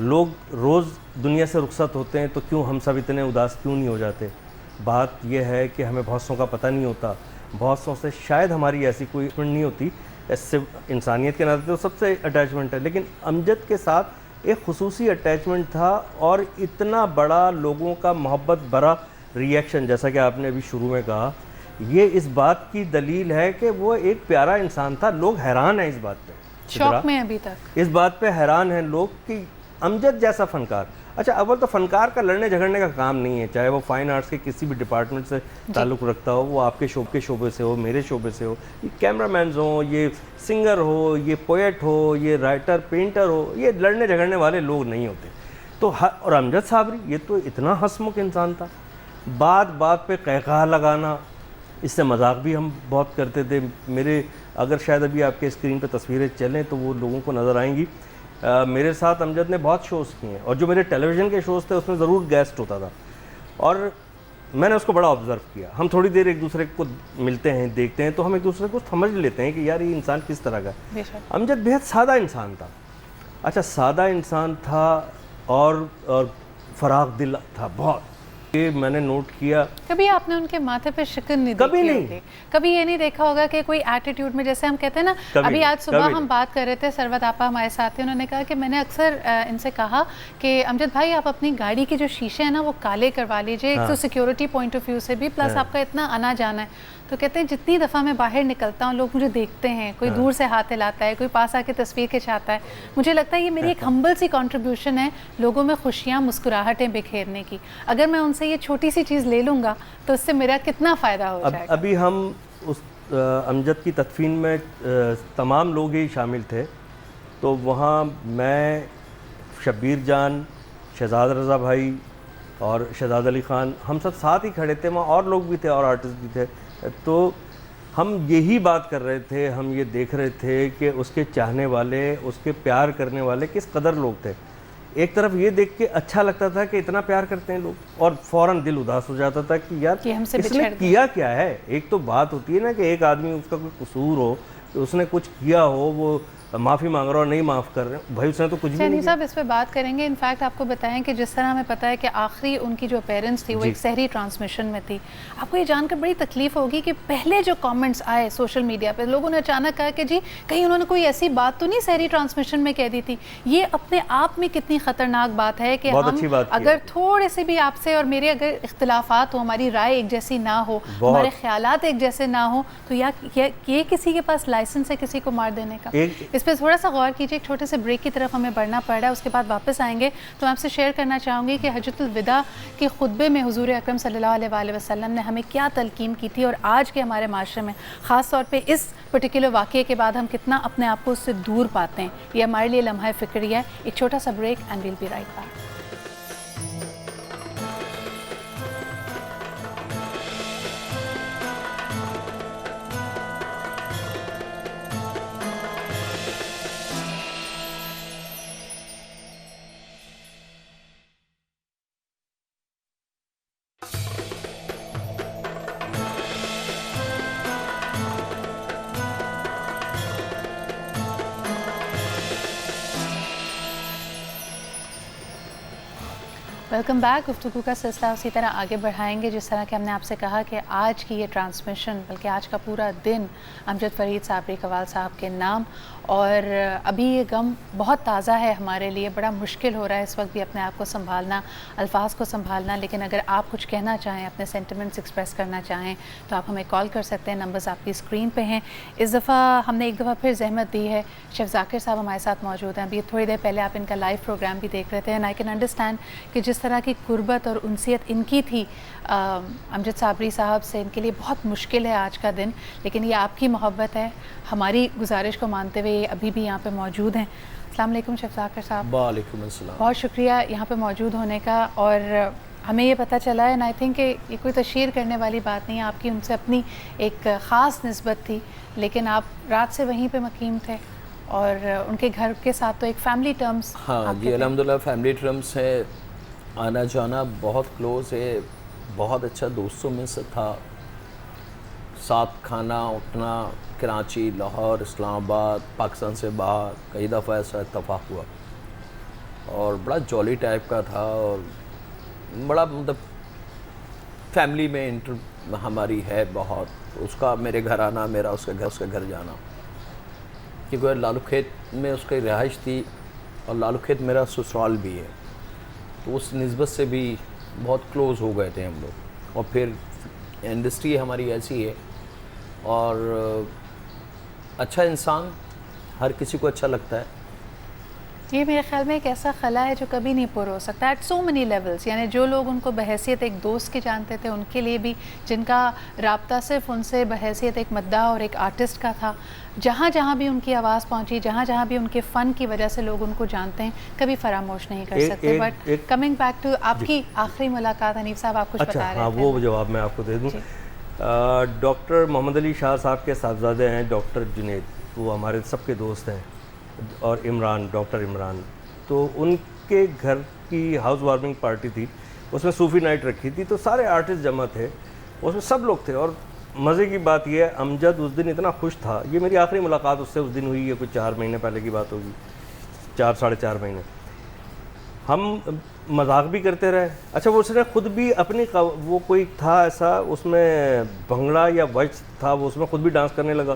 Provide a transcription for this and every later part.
لوگ روز دنیا سے رخصت ہوتے ہیں تو کیوں ہم سب اتنے اداس کیوں نہیں ہو جاتے؟ بات یہ ہے کہ ہمیں بہت سوں کا پتہ نہیں ہوتا، بہت سوں سے شاید ہماری ایسی کوئی اٹیچمنٹ نہیں ہوتی، اس سے انسانیت کے ناطے تو سب سے اٹیچمنٹ ہے، لیکن امجد کے ساتھ ایک خصوصی اٹیچمنٹ تھا، اور اتنا بڑا لوگوں کا محبت بھرا ریئیکشن، جیسا کہ آپ نے ابھی شروع میں کہا، یہ اس بات کی دلیل ہے کہ وہ ایک پیارا انسان تھا. لوگ حیران ہیں اس بات پہ، شوق میں ابھی تک اس بات پہ حیران ہیں لوگ کہ امجد جیسا فنکار. اچھا، اول تو فنکار کا لڑنے جھگڑنے کا کام نہیں ہے، چاہے وہ فائن آرٹس کے کسی بھی ڈپارٹمنٹ سے تعلق رکھتا ہو، وہ آپ کے شعبے سے ہو، میرے شعبے سے ہو، یہ کیمرہ مینز ہوں، یہ سنگر ہو، یہ پوئٹ ہو، یہ رائٹر پینٹر ہو، یہ لڑنے جھگڑنے والے لوگ نہیں ہوتے. تو اور امجد صابری یہ تو اتنا ہنسمکھ انسان تھا، بات بات پہ قہقہہ لگانا، اس سے مذاق بھی ہم بہت کرتے تھے. میرے اگر شاید ابھی آپ کے اسکرین پہ تصویریں چلیں تو وہ لوگوں کو نظر آئیں گی. میرے ساتھ امجد نے بہت شوز کیے ہیں، اور جو میرے ٹیلی ویژن کے شوز تھے اس میں ضرور گیسٹ ہوتا تھا، اور میں نے اس کو بڑا آبزرو کیا. ہم تھوڑی دیر ایک دوسرے کو ملتے ہیں، دیکھتے ہیں، تو ہم ایک دوسرے کو سمجھ لیتے ہیں کہ یار یہ انسان کس طرح کا ہے. امجد بہت سادہ انسان تھا. اچھا، سادہ انسان تھا اور فراغ دل تھا بہت. یہ میں نے نوٹ کیا، کبھی آپ نے ان کے ماتھے پہ شکن نہیں کبھی دیکھی نہیں ہوگی، کبھی یہ نہیں دیکھا ہوگا کہ کوئی ایٹیٹیوڈ میں، جیسے ہم کہتے ہیں نا، ابھی آج صبح ہم بات کر رہے تھے، سروت آپا ہمارے ساتھ تھے، انہوں نے کہا کہ میں نے اکثر ان سے کہا کہ امجد بھائی آپ اپنی گاڑی کے جو شیشے ہیں نا وہ کالے کروا لیجئے، ایک تو سیکیورٹی پوائنٹ آف ویو سے بھی، پلس آپ کا اتنا آنا جانا ہے. تو کہتے ہیں جتنی دفعہ میں باہر نکلتا ہوں لوگ مجھے دیکھتے ہیں، کوئی دور سے ہاتھ ہلاتا ہے، کوئی پاس آ کے تصویر کھنچاتا ہے. مجھے لگتا ہے یہ میری ایک ہمبل سی کنٹریبیوشن ہے لوگوں میں خوشیاں، مسکراہٹیں بکھیرنے کی. اگر میں ان سے یہ چھوٹی سی چیز لے لوں گا تو اس سے میرا کتنا فائدہ ہو جائے گا. ابھی ہم اس امجد کی تدفین میں تمام لوگ ہی شامل تھے، تو وہاں میں، شبیر جان، شہزاد رضا بھائی اور شہزاد علی خان، ہم سب ساتھ ہی کھڑے تھے. وہاں اور لوگ بھی تھے اور آرٹسٹ بھی تھے. تو ہم یہی بات کر رہے تھے، ہم یہ دیکھ رہے تھے کہ اس کے چاہنے والے، اس کے پیار کرنے والے کس قدر لوگ تھے. ایک طرف یہ دیکھ کے اچھا لگتا تھا کہ اتنا پیار کرتے ہیں لوگ، اور فوراً دل اداس ہو جاتا تھا کہ یار اس نے کیا کیا ہے. ایک تو بات ہوتی ہے نا کہ ایک آدمی، اس کا کوئی قصور ہو، کہ اس نے کچھ کیا ہو، وہ معافی مانگ رہا اور نہیں معاف کر رہے ہیں، بھائی اس نے تو کچھ بھی نہیں کیا. صاحب اس پہ بات کریں گے. انفیکٹ آپ کو بتائیں کہ جس طرح ہمیں پتہ ہے کہ آخری ان کی جو اپیرنس تھی وہ ایک سحری ٹرانسمیشن میں تھی. آپ کو یہ جان کر بڑی تکلیف ہوگی کہ پہلے جو کامنٹس آئے سوشل میڈیا پہ، لوگوں نے اچانک کہا کہ جی کہیں انہوں نے کوئی ایسی بات تو نہیں سحری ٹرانسمیشن میں کہہ دی تھی. یہ اپنے آپ میں کتنی خطرناک بات ہے کہ ہم اگر تھوڑے سے بھی آپ سے اور میرے اگر اختلافات ہو، ہماری رائے ایک جیسی نہ ہو، ہمارے خیالات ایک جیسے نہ ہو، تو یہ کسی کے پاس لائسنس ہے کسی کو مار دینے کا. اس پہ تھوڑا سا غور کیجیے. ایک چھوٹے سے بریک کی طرف ہمیں بڑھنا پڑ رہا ہے، اس کے بعد واپس آئیں گے. تو میں آپ سے شیئر کرنا چاہوں گی کہ حجۃ الوداع کے خطبے میں حضور اکرم صلی اللہ علیہ وآلہ وسلم نے ہمیں کیا تلقین کی تھی، اور آج کے ہمارے معاشرے میں خاص طور پہ اس پرٹیکولر واقعے کے بعد ہم کتنا اپنے آپ کو اس سے دور پاتے ہیں. یہ ہمارے لیے لمحہ فکری ہے. ایک چھوٹا سا break and we'll be right back. Welcome back. گفتگو کا سلسلہ اسی طرح آگے بڑھائیں گے جس طرح کہ ہم نے آپ سے کہا کہ آج کی یہ ٹرانسمیشن، بلکہ آج کا پورا دن امجد فرید صابری قوال صاحب کے نام. اور ابھی یہ غم بہت تازہ ہے ہمارے لیے، بڑا مشکل ہو رہا ہے اس وقت بھی اپنے آپ کو سنبھالنا، الفاظ کو سنبھالنا. لیکن اگر آپ کچھ کہنا چاہیں، اپنے سینٹیمنٹس ایکسپریس کرنا چاہیں تو آپ ہمیں کال کر سکتے ہیں. نمبرز آپ کی اسکرین پہ ہیں. اس دفعہ ہم نے ایک دفعہ پھر زحمت دی ہے. شیف ذاکر صاحب ہمارے ساتھ موجود ہیں. ابھی تھوڑی دیر پہلے آپ ان کا لائیو پروگرام بھی دیکھ رہے تھے. اینڈ آئی کین انڈرسٹینڈ کہ جس طرح کی قربت اور انسیت ان کی تھی امجد صابری صاحب سے، ان کے لیے بہت مشکل ہے آج کا دن. لیکن یہ آپ کی محبت ہے. ہماری گزارش کو مانتے ہوئے یہ ابھی بھی یہاں پہ موجود ہیں. السلام علیکم شیف ذاکر صاحب. وعلیکم السلام. بہت شکریہ یہاں پہ موجود ہونے کا. اور ہمیں یہ پتہ چلا ہے، اینڈ آئی تھنک کہ یہ کوئی تشہیر کرنے والی بات نہیں ہے، آپ کی ان سے اپنی ایک خاص نسبت تھی، لیکن آپ رات سے وہیں پہ مقیم تھے اور ان کے گھر کے ساتھ تو ایک فیملی ٹرمز. ہاں جی، الحمدللہ فیملی ٹرمز ہے، آنا جانا بہت کلوز ہے، بہت اچھا دوستوں میں سے تھا. ساتھ کھانا اٹھنا، کراچی، لاہور، اسلام آباد، پاکستان سے باہر، کئی دفعہ ایسا اتفاق ہوا. اور بڑا جولی ٹائپ کا تھا، اور بڑا مطلب فیملی میں ہماری ہے بہت، اس کا میرے گھر آنا، میرا اس کے گھر جانا، کیونکہ لالو کھیت میں اس کی رہائش تھی اور لالو کھیت میرا سسرال بھی ہے، تو اس نسبت سے بھی بہت کلوز ہو گئے تھے ہم لوگ. اور پھر انڈسٹری ہماری ایسی ہے، اور اچھا انسان ہر کسی کو اچھا لگتا ہے. یہ میرے خیال میں ایک ایسا خلا ہے جو کبھی نہیں پر ہو سکتا ایٹ سو مینی لیولس. یعنی جو لوگ ان کو بحیثیت ایک دوست کے جانتے تھے، ان کے لیے بھی، جن کا رابطہ صرف ان سے بحیثیت ایک مداح اور ایک آرٹسٹ کا تھا، جہاں جہاں بھی ان کی آواز پہنچی، جہاں جہاں بھی ان کے فن کی وجہ سے لوگ ان کو جانتے ہیں، کبھی فراموش نہیں کر سکتے. بٹ کمنگ بیک ٹو آپ کی آخری ملاقات، حنیف صاحب آپ کچھ بتا رہے تھے. وہ جواب میں آپ کو دے دوں. ڈاکٹر محمد علی شاہ صاحب کے صاحبزادے ہیں ڈاکٹر جنید، وہ ہمارے سب کے دوست ہیں، اور عمران، ڈاکٹر عمران. تو ان کے گھر کی ہاؤس وارمنگ پارٹی تھی، اس میں صوفی نائٹ رکھی تھی، تو سارے آرٹسٹ جمع تھے، اس میں سب لوگ تھے. اور مزے کی بات یہ ہے، امجد اس دن اتنا خوش تھا. یہ میری آخری ملاقات اس سے اس دن ہوئی ہے، کچھ 4 مہینے پہلے کی بات ہوگی، 4 ساڑھے 4 مہینے. ہم مذاق بھی کرتے رہے. اچھا وہ اس نے خود بھی اپنی وہ کوئی تھا ایسا، اس میں بھنگڑا یا وچ تھا، وہ اس میں خود بھی ڈانس کرنے لگا.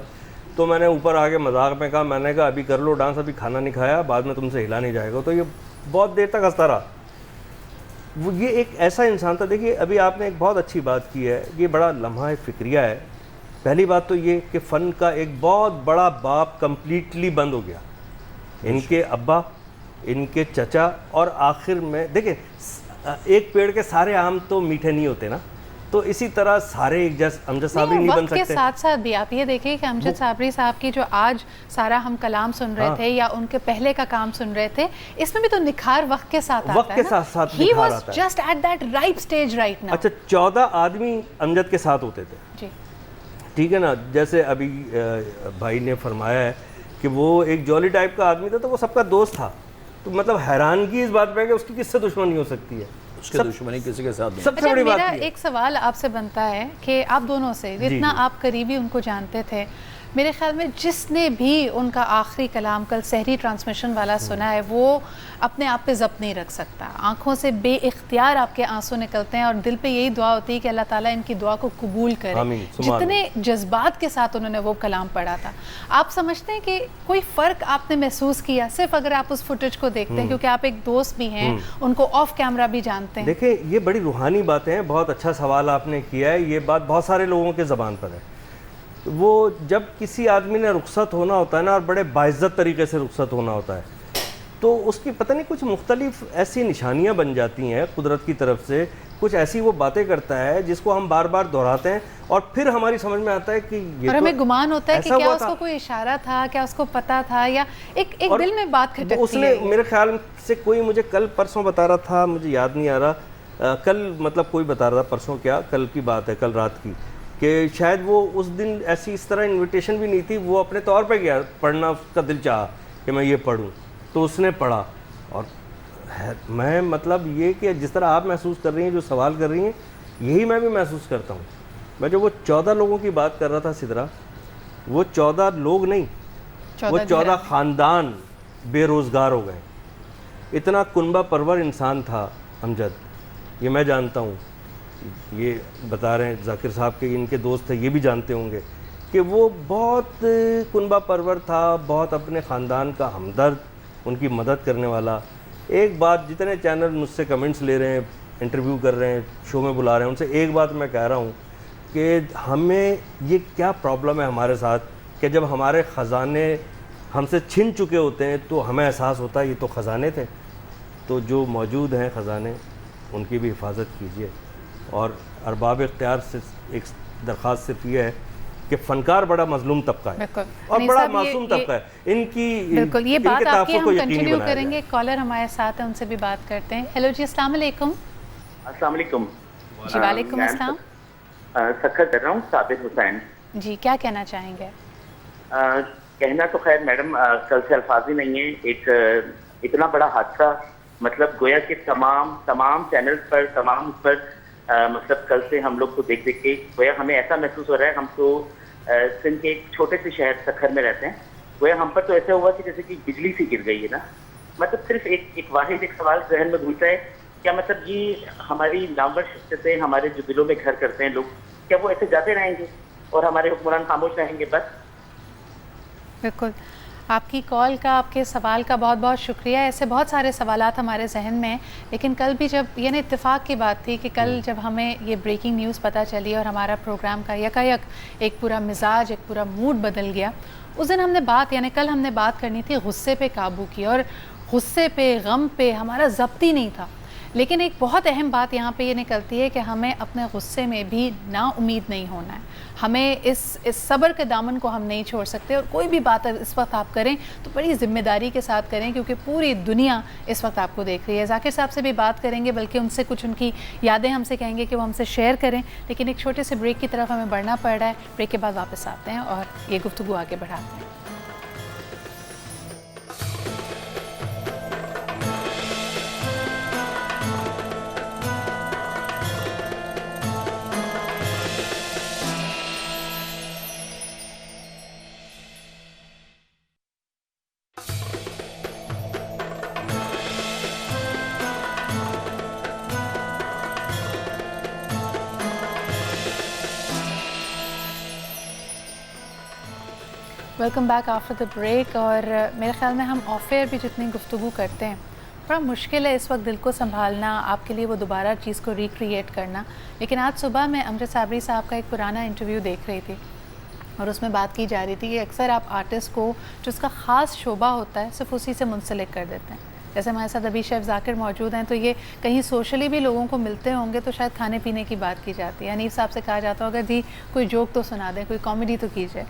تو میں نے اوپر آ کے مذاق میں کہا، میں نے کہا ابھی کر لو ڈانس، ابھی کھانا نہیں کھایا، بعد میں تم سے ہلا نہیں جائے گا. تو یہ بہت دیر تک ہنستا رہا. وہ یہ ایک ایسا انسان تھا. دیکھیے ابھی آپ نے ایک بہت اچھی بات کی ہے، یہ بڑا لمحہ فکریہ ہے. پہلی بات تو یہ کہ فن کا ایک بہت بڑا باب کمپلیٹلی بند ہو گیا. ان کے ابا، ان کے چچا، اور آخر میں دیکھیں ایک پیڑ کے سارے آم تو میٹھے نہیں ہوتے نا، تو اسی طرح سارے ایک جیسے امجد صابری نہیں بن سکتے. وقت کے ساتھ ساتھ بھی آپ یہ دیکھیں کہ امجد صابری صاحب کی جو آج سارا ہم کلام سن رہے تھے یا ان کے پہلے کا کام سن رہے تھے، اس میں بھی تو نکھار وقت کے ساتھ آتا ہے. وقت کے ساتھ ساتھ نکھار آتا ہے. He was just at that ripe stage right now. اچھا 14 آدمی امجد کے ساتھ ہوتے تھے، جی ٹھیک ہے نا. جیسے ابھی بھائی نے فرمایا ہے کہ وہ ایک جولی ٹائپ کا آدمی تھا، تو وہ سب کا دوست تھا. تو مطلب حیرانگی اس بات پہ ہے کہ اس کی کس سے دشمنی ہو سکتی ہے؟ اس کی دشمنی کسی کے ساتھ نہیں. سب سے بڑی بات میرا ایک سوال آپ سے بنتا ہے کہ آپ دونوں سے جتنا آپ قریبی ان کو جانتے تھے، میرے خیال میں جس نے بھی ان کا آخری کلام کل سحری ٹرانسمیشن والا سنا ہے، وہ اپنے آپ پہ ضبط نہیں رکھ سکتا. آنکھوں سے بے اختیار آپ کے آنسو نکلتے ہیں، اور دل پہ یہی دعا ہوتی ہے کہ اللہ تعالیٰ ان کی دعا کو قبول کرے. جتنے جذبات کے ساتھ انہوں نے وہ کلام پڑھا تھا، آپ سمجھتے ہیں کہ کوئی فرق آپ نے محسوس کیا صرف اگر آپ اس فوٹیج کو دیکھتے ہیں، کیونکہ آپ ایک دوست بھی ہیں، ان کو آف کیمرہ بھی جانتے ہیں؟ دیکھیں یہ بڑی روحانی باتیں ہیں. بہت اچھا سوال آپ نے کیا ہے. یہ بات بہت سارے لوگوں کے زبان پر ہے. وہ جب کسی آدمی نے رخصت ہونا ہوتا ہے نا، اور بڑے باعزت طریقے سے رخصت ہونا ہوتا ہے، تو اس کی پتہ نہیں کچھ مختلف ایسی نشانیاں بن جاتی ہیں قدرت کی طرف سے. کچھ ایسی وہ باتیں کرتا ہے جس کو ہم بار بار دہراتے ہیں، اور پھر ہماری سمجھ میں آتا ہے کہ یہ اور ہمیں گمان ہوتا ہے کہ کیا اس کو کوئی اشارہ تھا، کیا اس کو پتہ تھا، یا ایک دل میں بات کھٹکتی ہے. اس نے میرے خیال سے کوئی مجھے کل پرسوں بتا رہا تھا، مجھے یاد نہیں آ رہا، کل مطلب کوئی بتا رہا تھا، پرسوں کیا کل کی بات ہے، کل رات کی، کہ شاید وہ اس دن ایسی اس طرح انویٹیشن بھی نہیں تھی، وہ اپنے طور پہ گیا پڑھنا، اس کا دل چاہا کہ میں یہ پڑھوں، تو اس نے پڑھا. اور میں مطلب یہ کہ جس طرح آپ محسوس کر رہی ہیں، جو سوال کر رہی ہیں، یہی میں بھی محسوس کرتا ہوں. میں جو وہ 14 لوگوں کی بات کر رہا تھا سدرا، وہ 14 لوگ نہیں، وہ 14 خاندان بے روزگار ہو گئے. اتنا کنبہ پرور انسان تھا امجد، یہ میں جانتا ہوں. یہ بتا رہے ہیں ذاکر صاحب کے ان کے دوست تھے، یہ بھی جانتے ہوں گے کہ وہ بہت کنبہ پرور تھا، بہت اپنے خاندان کا ہمدرد، ان کی مدد کرنے والا. ایک بات، جتنے چینل مجھ سے کمنٹس لے رہے ہیں، انٹرویو کر رہے ہیں، شو میں بلا رہے ہیں، ان سے ایک بات میں کہہ رہا ہوں کہ ہمیں یہ کیا پرابلم ہے ہمارے ساتھ کہ جب ہمارے خزانے ہم سے چھن چکے ہوتے ہیں تو ہمیں احساس ہوتا ہے یہ تو خزانے تھے. تو جو موجود ہیں خزانے، ان کی بھی حفاظت کیجیے. اور ارباب اختیار سے ایک درخواست صرف یہ ہے کہ فنکار بڑا مظلوم طبقہ ہے اور بڑا معصوم طبقہ ہے. ان کی بالکل یہ بات آپ کی ہم کنٹینیو کریں گے. کالر ہمارے ساتھ ہیں، ان سے بھی بات کرتے ہیں. ہیلو جی، السلام علیکم. السلام علیکم. جی وعلیکم السلام. سکھر کر رہا ہوں، ثابت حسین. جی کیا کہنا چاہیں گے؟ کہنا تو خیر میڈم کل سے الفاظ ہی نہیں ہے. ایک اتنا بڑا حادثہ، مطلب گویا کہ تمام چینلز پر، تمام اس پر مطلب کل سے ہم لوگ کو دیکھ کے گویا ہمیں ایسا محسوس ہو رہا ہے. ہم تو سندھ کے ایک چھوٹے سے شہر سکھر میں رہتے ہیں، گویا ہم پر تو ایسا ہوا کہ جیسے کہ بجلی سی گر گئی ہے نا. مطلب صرف ایک واحد ایک سوال ذہن میں گھومتا ہے، کیا مطلب یہ ہماری نامور شخصیتیں ہمارے جو دلوں میں گھر کرتے ہیں لوگ، کیا وہ ایسے جاتے رہیں گے اور ہمارے حکمران خاموش رہیں گے بس؟ بالکل، آپ کی کال کا، آپ کے سوال کا بہت بہت شکریہ. ایسے بہت سارے سوالات ہمارے ذہن میں ہیں، لیکن کل بھی جب یہ اتفاق کی بات تھی کہ کل جب ہمیں یہ بریکنگ نیوز پتہ چلی اور ہمارا پروگرام کا یکایک ایک پورا مزاج، ایک پورا موڈ بدل گیا. اس دن ہم نے بات، کل ہم نے بات کرنی تھی غصے پہ قابو کی، اور غصے پہ، غم پہ ہمارا ضبط ہی نہیں تھا. لیکن ایک بہت اہم بات یہاں پہ یہ نکلتی ہے کہ ہمیں اپنے غصے میں بھی نا امید نہیں ہونا ہے. ہمیں اس صبر کے دامن کو ہم نہیں چھوڑ سکتے، اور کوئی بھی بات اس وقت آپ کریں تو بڑی ذمہ داری کے ساتھ کریں، کیونکہ پوری دنیا اس وقت آپ کو دیکھ رہی ہے. ذاکر صاحب سے بھی بات کریں گے، بلکہ ان سے کچھ ان کی یادیں ہم سے کہیں گے کہ وہ ہم سے شیئر کریں. لیکن ایک چھوٹے سے بریک کی طرف ہمیں بڑھنا پڑ رہا ہے. بریک کے بعد واپس آتے ہیں اور یہ گفتگو آگے بڑھاتے ہیں. Welcome back after the break. اور میرے خیال میں ہم آف ایئر بھی جتنی گفتگو کرتے ہیں، بڑا مشکل ہے اس وقت دل کو سنبھالنا، آپ کے لیے وہ دوبارہ چیز کو ریکریٹ کرنا. لیکن آج صبح میں امجد صابری صاحب کا ایک پرانا انٹرویو دیکھ رہی تھی، اور اس میں بات کی جا رہی تھی کہ اکثر آپ آرٹسٹ کو جو اس کا خاص شعبہ ہوتا ہے صرف اسی سے منسلک کر دیتے ہیں. جیسے ہمارے ساتھ ابھی شیف ذاکر موجود ہیں، تو یہ کہیں سوشلی بھی لوگوں کو ملتے ہوں گے تو شاید کھانے پینے کی بات کی جاتی ہے. انیف صاحب سے کہا جاتا ہوگا جی کوئی جوک تو سنا دیں، کوئی کامیڈی تو کیجیے.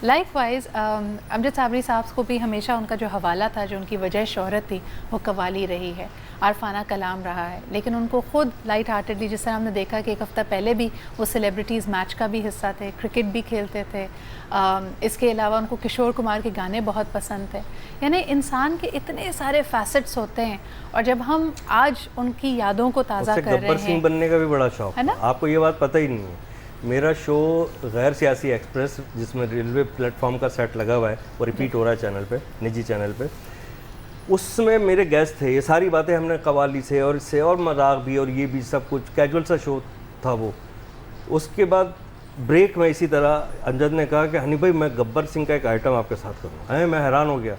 لائک وائز امجد صابری صاحب کو بھی ہمیشہ ان کا جو حوالہ تھا، جو ان کی وجہ شہرت تھی، وہ قوالی رہی ہے، عارفانہ کلام رہا ہے. لیکن ان کو خود لائٹ ہارٹیڈلی، جس طرح ہم نے دیکھا کہ ایک ہفتہ پہلے بھی وہ سیلیبریٹیز میچ کا بھی حصہ تھے، کرکٹ بھی کھیلتے تھے. اس کے علاوہ ان کو کشور کمار کے گانے بہت پسند تھے. یعنی انسان کے اتنے سارے فیسٹس ہوتے ہیں، اور جب ہم آج ان کی یادوں کو تازہ کر رہے ہیں. گبر سنگھ بننے کا بھی بڑا شوق ہے نا، آپ کو یہ بات پتہ ہی نہیں ہے. میرا شو غیر سیاسی ایکسپریس، جس میں ریلوے پلیٹ فارم کا سیٹ لگا ہوا ہے، وہ ریپیٹ ہو رہا ہے چینل پہ، نجی چینل پہ. اس میں میرے گیسٹ تھے. یہ ساری باتیں ہم نے قوالی سے اور اس سے، اور مذاق بھی، اور یہ بھی سب کچھ کیجول سا شو تھا وہ. اس کے بعد بریک میں اسی طرح امجد نے کہا کہ ہنی بھائی میں گبر سنگھ کا ایک آئٹم آپ کے ساتھ کروں. میں حیران ہو گیا.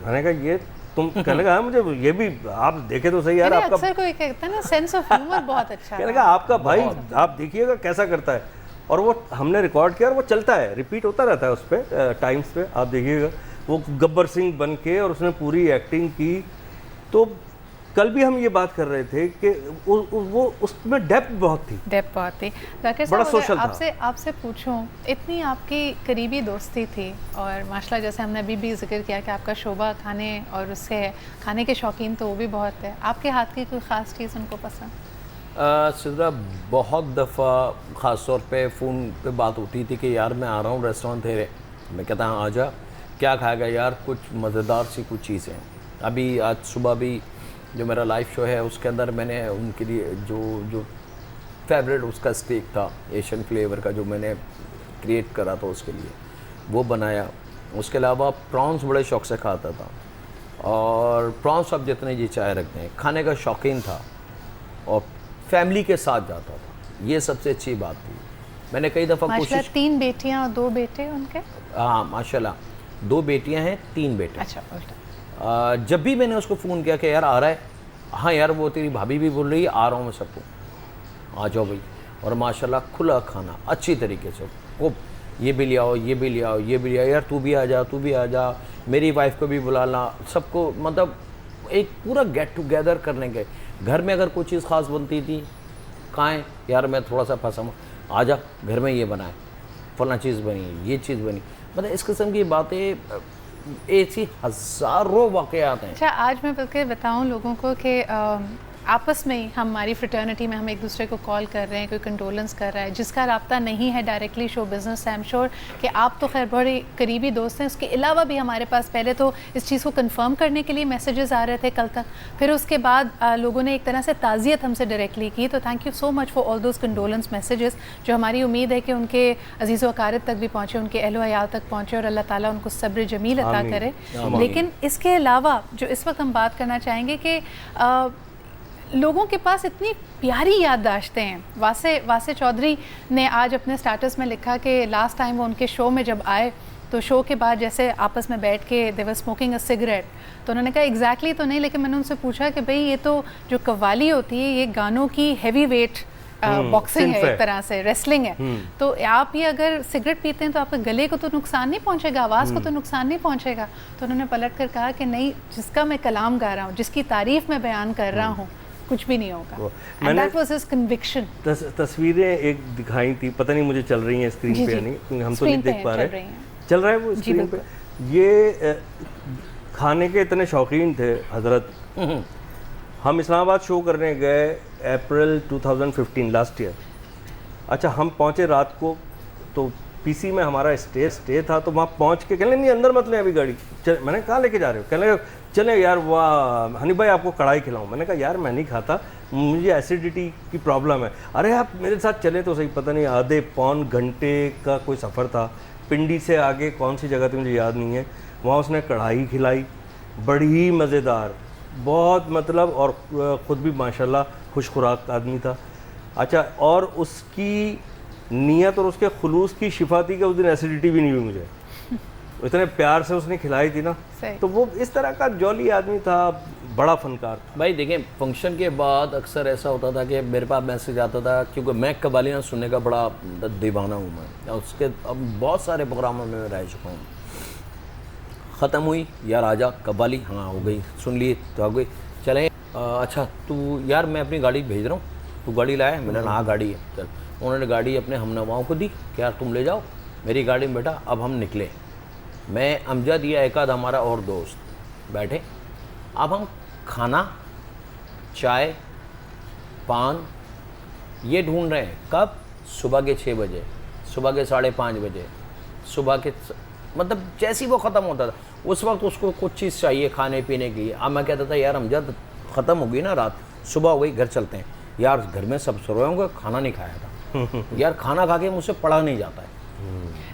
میں نے کہا یہ تم کہنے لگا مجھے یہ بھی آپ دیکھے تو صحیح یار، آپ کا اکثر کوئی کہتا ہے نا سینس آف ہیومر بہت اچھا ہے. کہنے لگا آپ کا بھائی آپ دیکھیے گا کیسا کرتا ہے. اور وہ ہم نے ریکارڈ کیا اور وہ چلتا ہے، ریپیٹ ہوتا رہتا ہے اس پہ ٹائمز پہ. آپ دیکھیے گا وہ گبر سنگھ بن کے، اور اس نے پوری ایکٹنگ کی. تو کل بھی ہم یہ بات کر رہے تھے کہ وہ اس میں ڈیپتھ بہت تھی. ذاکر صاحب آپ سے پوچھوں، اتنی آپ کی قریبی دوستی تھی، اور ماشاء اللہ جیسے ہم نے ابھی بھی ذکر کیا کہ آپ کا شعبہ کھانے اور اس سے کھانے کے شوقین تو وہ بھی بہت ہے. آپ کے ہاتھ کی کوئی خاص چیز ان کو پسند؟ سدرا بہت دفعہ خاص طور پہ فون پہ بات ہوتی تھی کہ یار میں آ رہا ہوں ریسٹورینٹ تیرے. میں کہتا ہوں آ جا، کیا کھائے گا یار؟ کچھ مزیدار سی کچھ چیزیں. ابھی آج صبح بھی جو میرا لائیو شو ہے اس کے اندر میں نے ان کے لیے جو فیوریٹ اس کا اسٹیک تھا ایشین فلیور کا، جو میں نے کریٹ کرا تھا اس کے لیے، وہ بنایا. اس کے علاوہ پرانس بڑے شوق سے کھاتا تھا، اور پرانس اب جتنے جی چائے رکھتے ہیں، کھانے کا شوقین تھا، اور فیملی کے ساتھ جاتا تھا. یہ سب سے اچھی بات تھی. میں نے کئی دفعہ کوشش، 3 بیٹیاں اور 2 بیٹے ان کے. ہاں ماشاءاللہ 2 بیٹیاں ہیں 3 بیٹے. اچھا. جب بھی میں نے اس کو فون کیا کہ یار آ رہا ہے، ہاں یار وہ تیری بھابھی بھی بول رہی ہے آ رہا ہوں میں سب کو، آ جاؤ بھائی. اور ماشاءاللہ کھلا کھانا اچھی طریقے سے، وہ یہ بھی لے آؤ، یہ بھی لے آؤ، یہ بھی لے آؤ، یار تو بھی آ جا، تو بھی آ جا، میری وائف کو بھی بلانا، سب کو. مطلب ایک پورا گیٹ ٹوگیدر کرنے کے. گھر میں اگر کوئی چیز خاص بنتی تھی، کھائیں یار میں تھوڑا سا پھنسا ہوں، آ جا گھر میں یہ بنائیں، فلاں چیز بنی، یہ چیز بنی. مطلب اس قسم کی باتیں ایسی ہزاروں واقعات ہیں. اچھا آج میں بلکہ بتاؤں لوگوں کو کہ آپس میں ہی ہماری فریٹرنٹی میں ہم ایک دوسرے کو کال کر رہے ہیں, کوئی کنڈولنس کر رہا ہے, جس کا رابطہ نہیں ہے ڈائریکٹلی شو بزنس سے, آئی ایم شیور کہ آپ تو خیر بڑے قریبی دوست ہیں. اس کے علاوہ بھی ہمارے پاس پہلے تو اس چیز کو کنفرم کرنے کے لیے میسیجز آ رہے تھے کل تک, پھر اس کے بعد لوگوں نے ایک طرح سے تعزیت ہم سے ڈائریکٹلی کی. تو thank you so much for all those condolence messages, جو ہماری امید ہے کہ ان کے عزیز و اقارب تک بھی پہنچے, ان کے اہل و عیال تک پہنچے, اور اللہ تعالیٰ ان کو صبر جمیل عطا کرے. لیکن اس کے علاوہ جو اس وقت ہم بات کرنا چاہیں گے کہ لوگوں کے پاس اتنی پیاری یادداشتیں ہیں. واسع چودھری نے آج اپنے سٹیٹس میں لکھا کہ لاسٹ ٹائم وہ ان کے شو میں جب آئے تو شو کے بعد جیسے آپس میں بیٹھ کے دے ور اسموکنگ اے سگریٹ, تو انہوں نے کہا ایگزیکٹلی تو نہیں, لیکن میں نے ان سے پوچھا کہ بھئی یہ تو جو قوالی ہوتی ہے یہ گانوں کی ہیوی ویٹ باکسنگ ہے, ایک طرح سے ریسلنگ ہے, تو آپ یہ اگر سگریٹ پیتے ہیں تو آپ کے گلے کو تو نقصان نہیں پہنچے گا, آواز کو تو نقصان نہیں پہنچے گا. تو انہوں نے پلٹ کر کہا کہ نہیں, جس کا میں کلام گا رہا ہوں, جس کی تعریف میں بیان کر رہا ہوں, کچھ بھی نہیں ہوگا. And that was his conviction. تصویریں ایک دکھائی تھی, پتہ نہیں مجھے چل رہی ہیں اسکرین پہ یا نہیں, کیونکہ ہم تو نہیں دیکھ پا رہے. چل رہا ہے وہ اسکرین پہ. یہ کھانے کے اتنے شوقین تھے حضرت. ہم اسلام آباد شو کرنے گئے اپریل 2015 لاسٹ ایئر. اچھا ہم پہنچے رات کو, تو پی سی میں ہمارا اسٹے تھا, تو وہاں پہنچ کے کہنے نہیں اندر مت لیں ابھی گاڑی. میں نے کہاں لے کے جا رہے ہو؟ کہنے چلیں یار واہ ہنی بھائی آپ کو کڑھائی کھلاؤں. میں نے کہا یار میں نہیں کھاتا, مجھے ایسیڈیٹی کی پرابلم ہے. ارے آپ میرے ساتھ چلے تو صحیح. پتہ نہیں آدھے پون گھنٹے کا کوئی سفر تھا, پنڈی سے آگے کون سی جگہ تھی مجھے یاد نہیں ہے, وہاں اس نے کڑھائی کھلائی, بڑی مزیدار, بہت مطلب, اور خود بھی ماشاءاللہ خوش خوراک آدمی تھا. اچھا اور اس کی نیت اور اس کے خلوص کی شفا تھی کہ اس دن ایسیڈیٹی بھی نہیں ہوئی مجھے, اتنے پیار سے اس نے کھلائی تھی نا. تو وہ اس طرح کا جولی آدمی تھا, بڑا فنکار تھا. بھائی دیکھیں فنکشن کے بعد اکثر ایسا ہوتا تھا کہ میرے پاس میسیج آتا تھا, کیونکہ میں قوالیاں سننے کا بڑا دیوانہ ہوں میں, اس کے اب بہت سارے پروگراموں میں رہ چکا ہوں. ختم ہوئی یا راجا قوالی, ہاں ہو گئی, سن لی تو ہو گئی, چلیں اچھا تو یار میں اپنی گاڑی بھیج رہا ہوں, تو گاڑی لائے؟ میں نے ہاں گاڑی ہے. چل انہوں نے گاڑی اپنے ہم نواؤں کو دی کہ یار تم لے جاؤ میری گاڑی میں بیٹا. اب ہم نکلے, میں امجد یا ایک آدھ ہمارا اور دوست بیٹھے. اب ہم کھانا, چائے, پان یہ ڈھونڈ رہے ہیں. کب؟ صبح کے 6 بجے, صبح کے 5:30 بجے, صبح کے مطلب جیسی وہ ختم ہوتا تھا اس وقت اس کو کچھ چیز چاہیے کھانے پینے کے لیے. اب میں کہتا تھا یار امجد ختم ہو گئی نا رات, صبح ہو گئی, گھر چلتے ہیں. یار گھر میں سب سو رہے ہوں گے, کھانا نہیں کھایا تھا. یار کھانا کھا کے مجھ سے پڑھا نہیں جاتا ہے.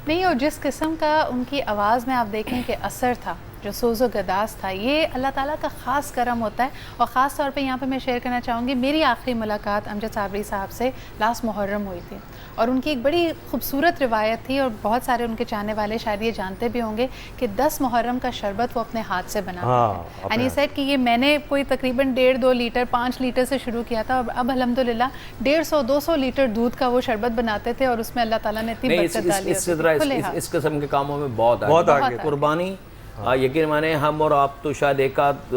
نہیں, اور جس قسم کا ان کی آواز میں آپ دیکھیں کہ اثر تھا, جو سوز و گداز تھا, یہ اللہ تعالیٰ کا خاص کرم ہوتا ہے. اور خاص طور پہ یہاں پہ میں شیئر کرنا چاہوں گی, میری آخری ملاقات امجد صابری صاحب سے لاسٹ محرم ہوئی تھی, اور ان کی ایک بڑی خوبصورت روایت تھی, اور بہت سارے ان کے چاہنے والے شاید یہ جانتے بھی ہوں گے کہ 10 محرم کا شربت وہ اپنے ہاتھ سے بناتے ہیں. اینڈ ہی سیڈ کہ یہ میں نے کوئی تقریباً 1.5-2 لیٹر 5 لیٹر سے شروع کیا تھا, اور اب الحمدللہ 150-200 لیٹر دودھ کا وہ شربت بناتے تھے, اور اس میں اللہ تعالیٰ نے اتنی برکت ڈالی. اس قسم کے کاموں میں بہت آگے قربانی. یقین مانے ہم اور آپ تو شاید ایک آدھ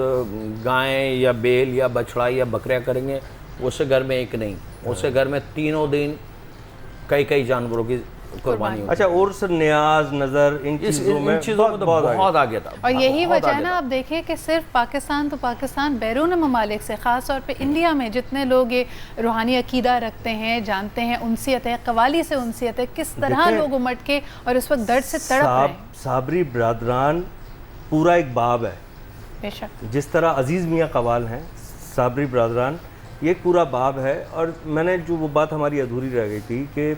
گائیں یا بیل یا بچڑا یا بکریاں کریں گے, اس سے گھر میں ایک نہیں, اس سے گھر میں تینوں دن کئی جانوروں کی قربانی ہوتی ہے. اچھا عرس, نیاز, نظر, ان چیزوں میں تو بہت آگے تھا. اور یہی وجہ ہے نا, آپ دیکھیں کہ صرف پاکستان تو پاکستان, بیرون ممالک سے, خاص طور پہ انڈیا میں جتنے لوگ یہ روحانی عقیدہ رکھتے ہیں, جانتے ہیں, انسیت ہے, قوالی سے انسیت ہے, کس طرح لوگ امٹ کے اور اس وقت درد سے تڑپ رہے ہیں. صابری برادران پورا ایک باب ہے, بے شک. جس طرح عزیز میاں قوال ہیں, صابری برادران یہ پورا باب ہے. اور میں نے جو وہ بات ہماری ادھوری رہ گئی تھی کہ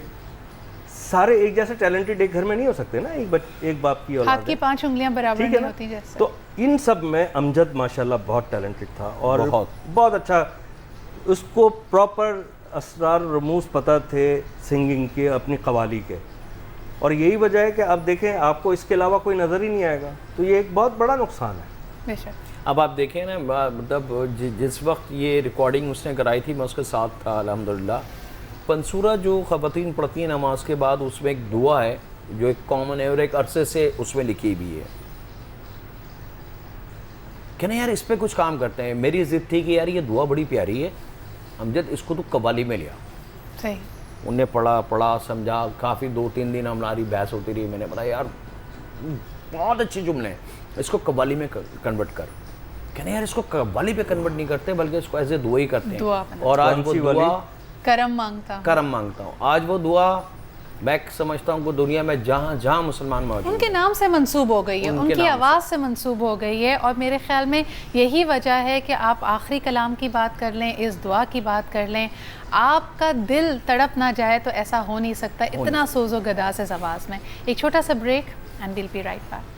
سارے ایک جیسے ٹیلنٹڈ ایک گھر میں نہیں ہو سکتے نا, ایک باپ کی اولاد ہے, ہاتھ کی 5 انگلیاں برابر نہیں ہوتی جیسے. تو ان سب میں امجد ماشاءاللہ بہت ٹیلنٹڈ تھا, اور بہت اچھا, اس کو پراپر اسرار رموز پتہ تھے سنگنگ کے, اپنی قوالی کے. اور یہی وجہ ہے کہ اب دیکھیں آپ کو اس کے علاوہ کوئی نظر ہی نہیں آئے گا, تو یہ ایک بہت بڑا نقصان ہے. بے شک. اب آپ دیکھیں نا, مطلب جس وقت یہ ریکارڈنگ اس نے کرائی تھی میں اس کے ساتھ تھا الحمدللہ. پنسورہ جو خواتین پڑھتی ہیں نماز کے بعد, اس میں ایک دعا ہے جو ایک کامن ہے اور ایک عرصے سے اس میں لکھی بھی ہے کہ نا یار اس پہ کچھ کام کرتے ہیں. میری ضد تھی کہ یار یہ دعا بڑی پیاری ہے امجد, اس کو تو قوالی میں لیا. صحیح. انہوں نے پڑھا سمجھا, کافی 2-3 دن ہماری بحث ہوتی رہی. میں نے بولا یار بہت اچھے جملے ہیں, اس کو قوالی میں کنورٹ کر. کہنے یار اس کو قوالی پہ کنورٹ نہیں کرتے بلکہ اس کو ایز اے دعا ہی کرتے دعا ہیں. بنا. اور آج وہ دعا کرم مانگتا ہوں. کرم مانگتا ہوں. آج وہ دعا میں سمجھتا ہوں کہ دنیا میں جہاں جہاں مسلمان موجود ان کے نام سے منسوب ہو گئی ہے, ان کی آواز سے منسوب ہو گئی ہے, اور میرے خیال میں یہی وجہ ہے کہ آپ آخری کلام کی بات کر لیں, اس دعا کی بات کر لیں, آپ کا دل تڑپ نہ جائے تو ایسا ہو نہیں سکتا, اتنا سوز و گداز ہے اس آواز میں. ایک چھوٹا سا break and we'll be right back.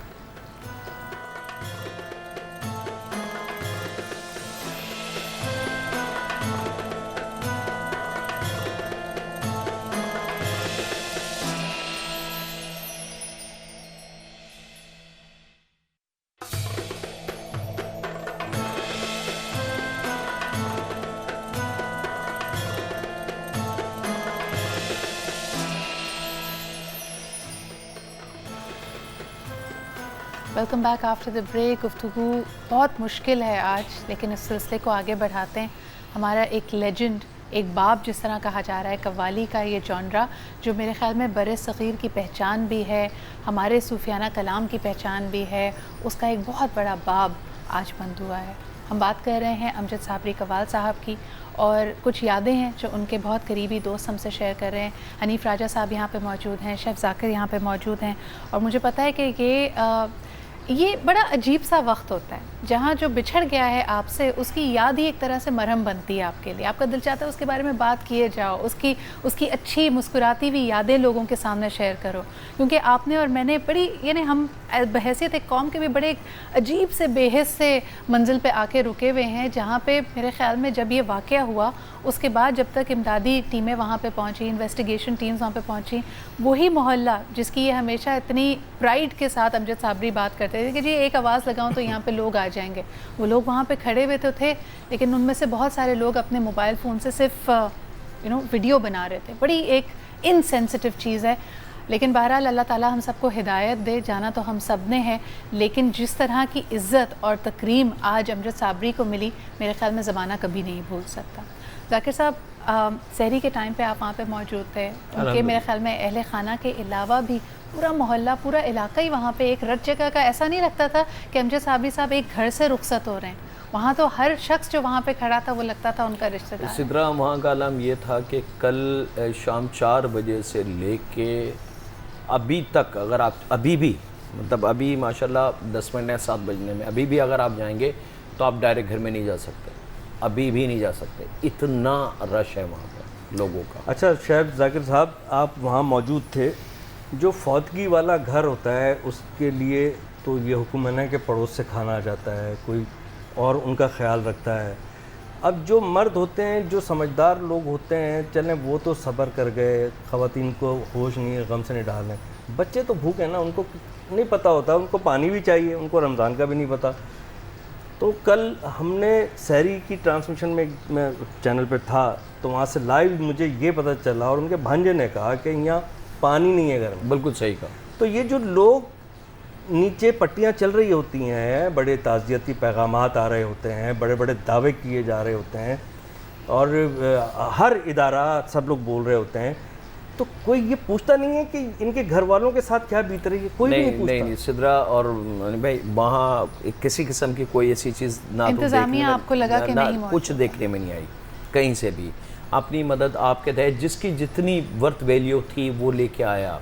Welcome back after the break. گفتگو بہت مشکل ہے آج, لیکن اس سلسلے کو آگے بڑھاتے ہیں. ہمارا ایک لیجنڈ, ایک باپ جس طرح کہا جا رہا ہے, قوالی کا یہ جانرا جو میرے خیال میں بر صغیر کی پہچان بھی ہے, ہمارے صوفیانہ کلام کی پہچان بھی ہے, اس کا ایک بہت بڑا باب آج بند ہوا ہے. ہم بات کر رہے ہیں امجد صابری قوال صاحب کی, اور کچھ یادیں ہیں جو ان کے بہت قریبی دوست ہم سے شیئر کر رہے ہیں. حنیف راجہ صاحب یہاں پہ موجود ہیں, شیف ذاکر یہاں پہ موجود ہیں, اور مجھے پتہ ہے کہ یہ بڑا عجیب سا وقت ہوتا ہے جہاں جو بچھڑ گیا ہے آپ سے, اس کی یاد ہی ایک طرح سے مرہم بنتی ہے آپ کے لیے. آپ کا دل چاہتا ہے اس کے بارے میں بات کیے جاؤ, اس کی اچھی مسکراتی ہوئی یادیں لوگوں کے سامنے شیئر کرو, کیونکہ آپ نے اور میں نے بڑی, یعنی ہم بحیثیت ایک قوم کے بھی بڑے ایک عجیب سے بے حس سے منزل پہ آ کے رکے ہوئے ہیں, جہاں پہ میرے خیال میں جب یہ واقعہ ہوا اس کے بعد جب تک امدادی ٹیمیں وہاں پہ پہنچیں, انویسٹیگیشن ٹیمز وہاں پہ پہنچیں, وہی محلہ جس کی یہ ہمیشہ اتنی پرائیڈ کے ساتھ امجد صابری بات کرتے تھے کہ جی ایک آواز لگاؤں تو یہاں پہ لوگ آ جائیں گے, وہ لوگ وہاں پہ کھڑے ہوئے تو تھے, لیکن ان میں سے بہت سارے لوگ اپنے موبائل فون سے صرف ویڈیو بنا رہے تھے. بڑی ایک انسینسٹیو چیز ہے, لیکن بہرحال اللہ تعالیٰ ہم سب کو ہدایت دے. جانا تو ہم سب نے ہے, لیکن جس طرح کی عزت اور تکریم آج امجد صابری کو ملی, میرے خیال میں زمانہ کبھی نہیں بھول سکتا. ذاکر صاحب, سحری کے ٹائم پہ آپ وہاں پہ موجود تھے, ان کے میرے خیال میں اہل خانہ کے علاوہ بھی پورا محلہ, پورا علاقہ ہی وہاں پہ ایک رت جگہ کا, ایسا نہیں لگتا تھا کہ امجد صابری صاحب ایک گھر سے رخصت ہو رہے ہیں. وہاں تو ہر شخص جو وہاں پہ کھڑا تھا وہ لگتا تھا ان کا رشتہ دار. اسی طرح وہاں کا عالم یہ تھا کہ کل شام 4 بجے سے لے کے ابھی تک, اگر آپ ابھی بھی, مطلب ابھی ماشاءاللہ 10 منٹ ہے 7 بجنے میں, ابھی بھی اگر آپ جائیں گے تو آپ ڈائریکٹ گھر میں نہیں جا سکتے, ابھی بھی نہیں جا سکتے, اتنا رش ہے وہاں پر لوگوں کا. اچھا شیف ذاکر صاحب, آپ وہاں موجود تھے, جو فوتگی والا گھر ہوتا ہے اس کے لیے تو یہ حکم ہے نا کہ پڑوس سے کھانا آ جاتا ہے, کوئی اور ان کا خیال رکھتا ہے. اب جو مرد ہوتے ہیں, جو سمجھدار لوگ ہوتے ہیں, چلیں وہ تو صبر کر گئے, خواتین کو ہوش نہیں ہے, غم سے نہیں ڈالیں. بچے تو بھوکے ہیں نا, ان کو نہیں پتہ ہوتا, ان کو پانی بھی چاہیے, ان کو رمضان کا بھی نہیں پتہ. تو کل ہم نے سحری کی ٹرانسمیشن میں چینل پہ تھا, تو وہاں سے لائیو مجھے یہ پتہ چلا, اور ان کے بھانجے نے کہا کہ یہاں پانی نہیں ہے گھر میں. بالکل صحیح کہا. تو یہ جو لوگ نیچے پٹیاں چل رہی ہوتی ہیں, بڑے تعزیتی پیغامات آ رہے ہوتے ہیں, بڑے بڑے دعوے کیے جا رہے ہوتے ہیں, اور ہر ادارہ سب لوگ بول رہے ہوتے ہیں, تو کوئی یہ پوچھتا نہیں ہے کہ ان کے گھر والوں کے ساتھ کیا بیت رہی ہے؟ کوئی بھی نہیں پوچھتا. نہیں سدرا اور بھائی وہاں کسی قسم کی کوئی ایسی چیز نہ انتظامیہ آپ کو لگا کہ نہیں موجود, کچھ دیکھنے میں نہیں آئی کہیں سے بھی. اپنی مدد آپ کے تحت جس کی جتنی ورتھ ویلیو تھی وہ لے کے آیا,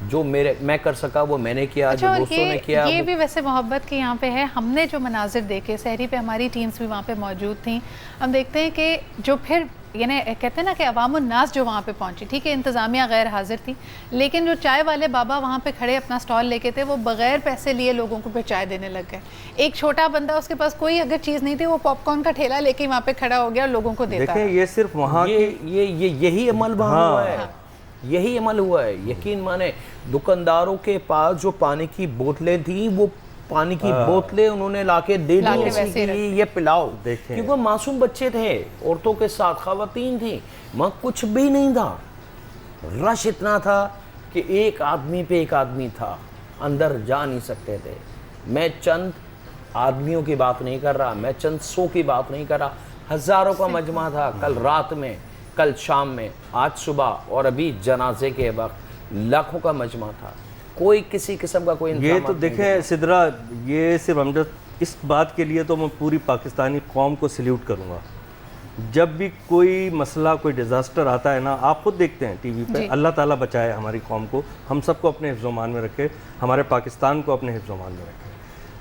جو میں کر سکا وہ میں نے کیا, جو دوستوں نے کیا. یہ بھی ویسے محبت کی یہاں پہ ہے. ہم نے جو مناظر دیکھے سحری پہ, ہماری ٹیمز بھی وہاں پہ موجود تھیں, ہم دیکھتے ہیں کہ جو پھر یعنی کہتے ہیں نا کہ عوام الناس جو وہاں پہ پہنچی, ٹھیک ہے انتظامیہ غیر حاضر تھی, لیکن جو چائے والے بابا وہاں پہ کھڑے اپنا سٹال لے کے تھے, وہ بغیر پیسے لیے لوگوں کو پھر چائے دینے لگ گئے. ایک چھوٹا بندہ, اس کے پاس کوئی اگر چیز نہیں تھی, وہ پاپ کارن کا ٹھیلا لے کے وہاں پہ کھڑا ہو گیا اور لوگوں کو دیتا. دیکھیں یہ صرف وہاں یہی عمل وہاں ہوا ہے, یہی عمل ہوا ہے. یقین مانے دکانداروں کے پاس جو پانی کی بوتلیں تھیں, وہ پانی کی بوتلیں انہوں نے لا کے دے دی اسی کے لیے یہ پلاؤ, کیونکہ معصوم بچے تھے, عورتوں کے ساتھ خواتین تھیں, وہاں کچھ بھی نہیں تھا. رش اتنا تھا کہ ایک آدمی پہ ایک آدمی تھا, اندر جا نہیں سکتے تھے. میں چند آدمیوں کی بات نہیں کر رہا, میں چند 100 کی بات نہیں کر رہا, ہزاروں کا مجمع تھا. کل رات میں, کل شام میں, آج صبح, اور ابھی جنازے کے وقت لاکھوں کا مجمع تھا. کوئی کسی قسم کا کوئی یہ تو دیکھیں سدرا, یہ صرف امجد اس بات کے لیے تو میں پوری پاکستانی قوم کو سلیوٹ کروں گا. جب بھی کوئی مسئلہ کوئی ڈیزاسٹر آتا ہے نا, آپ خود دیکھتے ہیں ٹی وی پہ, اللہ تعالیٰ بچائے ہماری قوم کو, ہم سب کو اپنے حفظ و امان میں رکھے, ہمارے پاکستان کو اپنے حفظ و امان میں رکھے.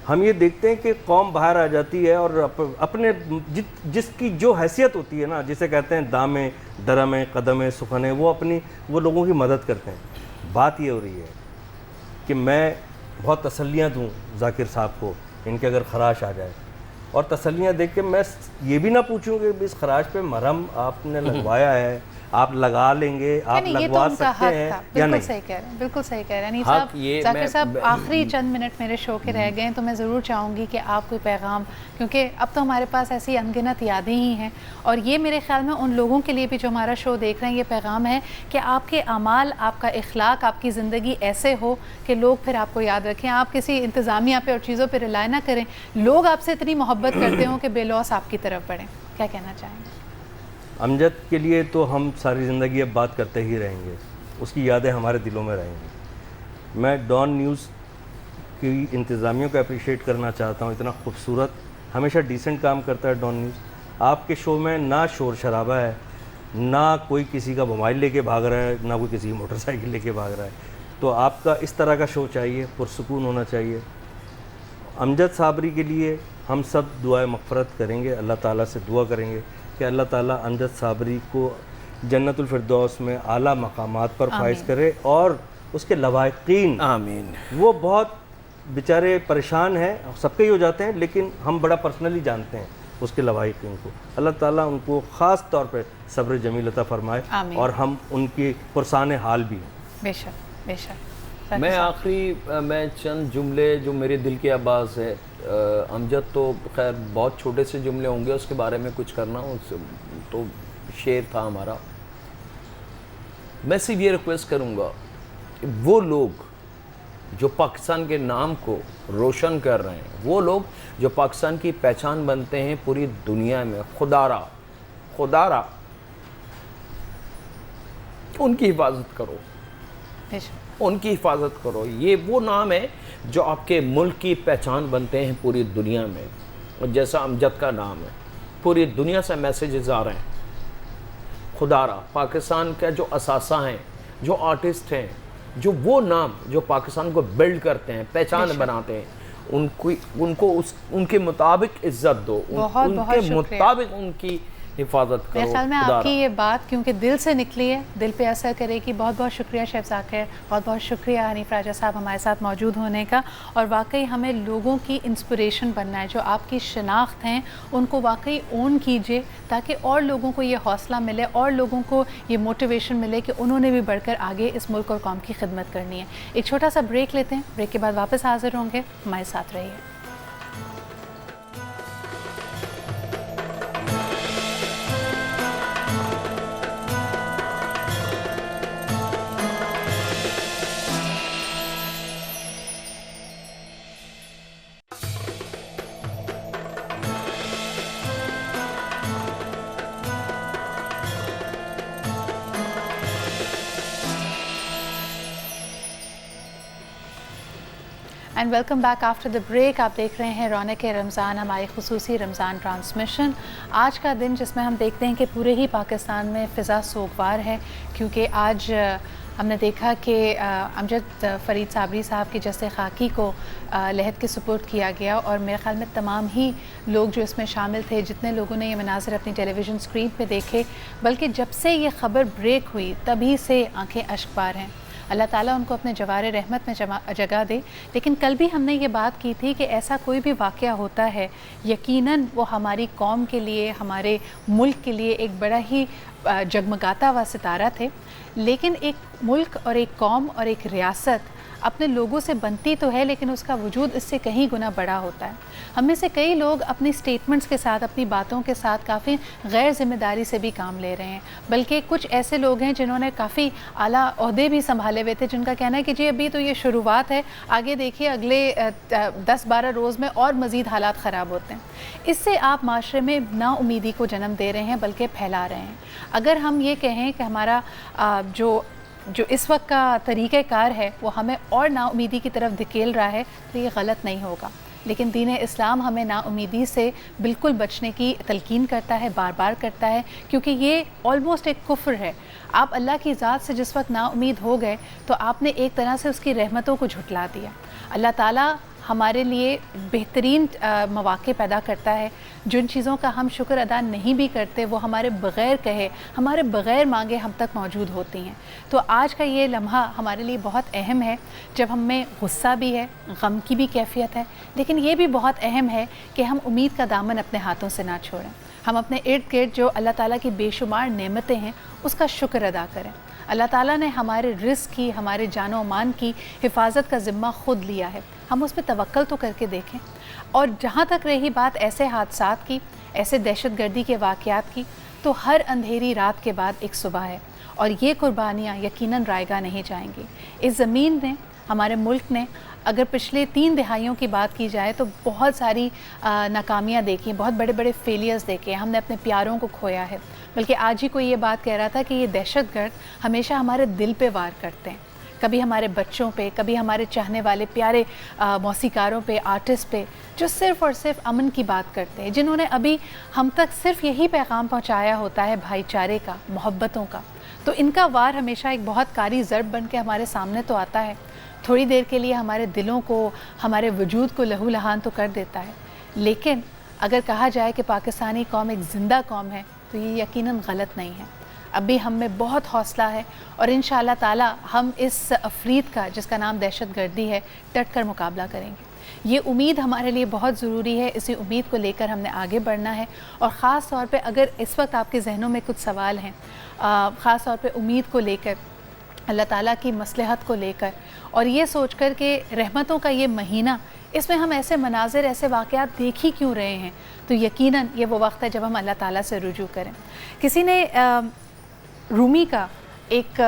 ہم یہ دیکھتے ہیں کہ قوم باہر آ جاتی ہے اور اپنے جس کی جو حیثیت ہوتی ہے نا, جسے کہتے ہیں دامیں درمیں قدمیں سخنیں, وہ لوگوں کی مدد کرتے ہیں. بات یہ ہو رہی ہے کہ میں بہت تسلیاں دوں ذاکر صاحب کو, ان کے اگر خراش آ جائے, اور تسلیاں دیکھ کے میں یہ بھی نہ پوچھوں کہ اس خراش پہ مرہم آپ نے لگوایا ہے, آپ لگا لیں گے, آپ لگوا سکتے ہیں یا نہیں. بالکل صحیح کہہ رہے ہیں, بالکل صحیح کہہ رہے ہیں. ذاکر صاحب آخری چند منٹ میرے شو کے رہ گئے ہیں, تو میں ضرور چاہوں گی کہ آپ کوئی پیغام, کیونکہ اب تو ہمارے پاس ایسی ان گنت یادیں ہی ہیں, اور یہ میرے خیال میں ان لوگوں کے لیے بھی جو ہمارا شو دیکھ رہے ہیں, یہ پیغام ہے کہ آپ کے اعمال, آپ کا اخلاق, آپ کی زندگی ایسے ہو کہ لوگ پھر آپ کو یاد رکھیں. آپ کسی انتظامیہ پہ اور چیزوں پہ رلائے نہ کریں, لوگ آپ سے اتنی محبت کرتے ہوں کہ بے لوث آپ کی طرف بڑھیں. کیا کہنا چاہیں گے؟ امجد کے لیے تو ہم ساری زندگی اب بات کرتے ہی رہیں گے, اس کی یادیں ہمارے دلوں میں رہیں گی. میں ڈان نیوز کی انتظامیہ کو اپریشیٹ کرنا چاہتا ہوں, اتنا خوبصورت, ہمیشہ ڈیسنٹ کام کرتا ہے ڈان نیوز. آپ کے شو میں نہ شور شرابہ ہے, نہ کوئی کسی کا موبائل لے کے بھاگ رہا ہے, نہ کوئی کسی کی موٹر سائیکل لے کے بھاگ رہا ہے. تو آپ کا اس طرح کا شو چاہیے, پرسکون ہونا چاہیے. امجد صابری کے لیے ہم سب دعائے مغفرت کریں گے, اللہ تعالیٰ سے دعا کریں گے کہ اللہ تعالیٰ امجد صابری کو جنت الفردوس میں اعلیٰ مقامات پر فائز کرے, اور اس کے لواحقین آمین. وہ بہت بیچارے پریشان ہیں, سب کے ہی ہو جاتے ہیں, لیکن ہم بڑا پرسنلی جانتے ہیں اس کے لواحقین کو. اللہ تعالیٰ ان کو خاص طور پہ صبر جمیل عطا فرمائے, اور ہم ان کی پرسان حال بھی ہیں. بے شک بے شک. میں آخری میں چند جملے جو میرے دل کی آواز ہے, امجد تو خیر بہت چھوٹے سے جملے ہوں گے, اس کے بارے میں کچھ کرنا تو شعر تھا ہمارا. میں صرف یہ ریکویسٹ کروں گا کہ وہ لوگ جو پاکستان کے نام کو روشن کر رہے ہیں, وہ لوگ جو پاکستان کی پہچان بنتے ہیں پوری دنیا میں, خدا را ان کی حفاظت کرو, ان کی حفاظت کرو. یہ وہ نام ہے جو آپ کے ملک کی پہچان بنتے ہیں پوری دنیا میں, اور جیسا امجد کا نام ہے, پوری دنیا سے میسیجز آ رہے ہیں. خدا را پاکستان کا جو اثاثہ ہیں, جو آرٹسٹ ہیں, جو وہ نام جو پاکستان کو بلڈ کرتے ہیں, پہچان بناتے ہیں, ان کے مطابق عزت دو, ان کے مطابق ان کی حفاظت کرو. میرے خیال میں آپ کی یہ بات کیونکہ دل سے نکلی ہے, دل پہ اثر کرے گی. بہت بہت شکریہ شیف ذاکر, بہت بہت شکریہ حنیف راجہ صاحب ہمارے ساتھ موجود ہونے کا. اور واقعی ہمیں لوگوں کی انسپریشن بننا ہے, جو آپ کی شناخت ہیں ان کو واقعی اون کیجئے, تاکہ اور لوگوں کو یہ حوصلہ ملے, اور لوگوں کو یہ موٹیویشن ملے کہ انہوں نے بھی بڑھ کر آگے اس ملک اور قوم کی خدمت کرنی ہے. ایک چھوٹا سا بریک لیتے ہیں, بریک کے بعد واپس حاضر ہوں گے, ہمارے ساتھ رہیے. And welcome back after the break. آپ دیکھ رہے ہیں رونق رمضان, ہماری خصوصی رمضان ٹرانسمیشن. آج کا دن جس میں ہم دیکھتے ہیں کہ پورے ہی پاکستان میں فضا سوگوار ہے, کیونکہ آج ہم نے دیکھا کہ امجد فرید صابری صاحب کی جسد خاکی کو لحد کے سپرد کیا گیا, اور میرے خیال میں تمام ہی لوگ جو اس میں شامل تھے, جتنے لوگوں نے یہ مناظر اپنی ٹیلی ویژن اسکرین پہ دیکھے, بلکہ جب سے یہ خبر بریک ہوئی تبھی سے آنکھیں اشک بار ہیں. اللہ تعالیٰ ان کو اپنے جوار رحمت میں جگہ دے. لیکن کل بھی ہم نے یہ بات کی تھی کہ ایسا کوئی بھی واقعہ ہوتا ہے, یقیناً وہ ہماری قوم کے لیے, ہمارے ملک کے لیے ایک بڑا ہی جگمگاتا ہوا ستارہ تھے. لیکن ایک ملک اور ایک قوم اور ایک ریاست اپنے لوگوں سے بنتی تو ہے, لیکن اس کا وجود اس سے کہیں گنا بڑا ہوتا ہے. ہم میں سے کئی لوگ اپنی سٹیٹمنٹس کے ساتھ, اپنی باتوں کے ساتھ کافی غیر ذمہ داری سے بھی کام لے رہے ہیں, بلکہ کچھ ایسے لوگ ہیں جنہوں نے کافی اعلیٰ عہدے بھی سنبھالے ہوئے تھے, جن کا کہنا ہے کہ جی ابھی تو یہ شروعات ہے, آگے دیکھیے اگلے 10-12 روز میں اور مزید حالات خراب ہوتے ہیں. اس سے آپ معاشرے میں نا امیدی کو جنم دے رہے ہیں, بلکہ پھیلا رہے ہیں. اگر ہم یہ کہیں کہ ہمارا جو اس وقت کا طریقہ کار ہے وہ ہمیں اور نا امیدی کی طرف دھکیل رہا ہے, تو یہ غلط نہیں ہوگا. لیکن دین اسلام ہمیں نا امیدی سے بالکل بچنے کی تلقین کرتا ہے، بار بار کرتا ہے، کیونکہ یہ آلموسٹ ایک کفر ہے۔ آپ اللہ کی ذات سے جس وقت نا امید ہو گئے تو آپ نے ایک طرح سے اس کی رحمتوں کو جھٹلا دیا۔ اللہ تعالیٰ ہمارے لیے بہترین مواقع پیدا کرتا ہے، جن چیزوں کا ہم شکر ادا نہیں بھی کرتے وہ ہمارے بغیر کہے، ہمارے بغیر مانگے ہم تک موجود ہوتی ہیں۔ تو آج کا یہ لمحہ ہمارے لیے بہت اہم ہے، جب ہم میں غصہ بھی ہے، غم کی بھی کیفیت ہے، لیکن یہ بھی بہت اہم ہے کہ ہم امید کا دامن اپنے ہاتھوں سے نہ چھوڑیں، ہم اپنے ارد گرد جو اللہ تعالیٰ کی بے شمار نعمتیں ہیں اس کا شکر ادا کریں۔ اللہ تعالیٰ نے ہمارے رزق کی، ہمارے جان و مان کی حفاظت کا ذمہ خود لیا ہے، ہم اس پہ توکل تو کر کے دیکھیں۔ اور جہاں تک رہی بات ایسے حادثات کی، ایسے دہشت گردی کے واقعات کی، تو ہر اندھیری رات کے بعد ایک صبح ہے، اور یہ قربانیاں یقیناً رائگاں نہیں جائیں گی۔ اس زمین نے، ہمارے ملک نے، اگر پچھلے 3 دہائیوں کی بات کی جائے تو بہت ساری ناکامیاں دیکھی، بہت بڑے بڑے فیلیئرز دیکھے، ہم نے اپنے پیاروں کو کھویا ہے۔ بلکہ آج ہی کوئی یہ بات کہہ رہا تھا کہ یہ دہشت گرد ہمیشہ ہمارے دل پہ وار کرتے ہیں، کبھی ہمارے بچوں پہ، کبھی ہمارے چاہنے والے پیارے موسیقاروں پہ، آرٹسٹ پہ، جو صرف اور صرف امن کی بات کرتے ہیں، جنہوں نے ابھی ہم تک صرف یہی پیغام پہنچایا ہوتا ہے بھائی چارے کا، محبتوں کا۔ تو ان کا وار ہمیشہ ایک بہت کاری ضرب بن کے ہمارے سامنے تو آتا ہے، تھوڑی دیر کے لیے ہمارے دلوں کو، ہمارے وجود کو لہو لہان تو کر دیتا ہے، لیکن اگر کہا جائے کہ پاکستانی قوم ایک زندہ قوم ہے تو یہ یقیناً غلط نہیں ہے۔ اب بھی ہم میں بہت حوصلہ ہے، اور انشاءاللہ تعالی ہم اس افریت کا، جس کا نام دہشت گردی ہے، ڈٹ کر مقابلہ کریں گے۔ یہ امید ہمارے لیے بہت ضروری ہے، اسی امید کو لے کر ہم نے آگے بڑھنا ہے، اور خاص طور پہ اگر اس وقت آپ کے ذہنوں میں کچھ سوال ہیں، خاص طور پہ امید کو لے کر، اللہ تعالیٰ کی مصلحت کو لے کر، اور یہ سوچ کر کہ رحمتوں کا یہ مہینہ، اس میں ہم ایسے مناظر، ایسے واقعات دیکھ ہی کیوں رہے ہیں، تو یقیناً یہ وہ وقت ہے جب ہم اللہ تعالیٰ سے رجوع کریں۔ کسی نے رومی کا ایک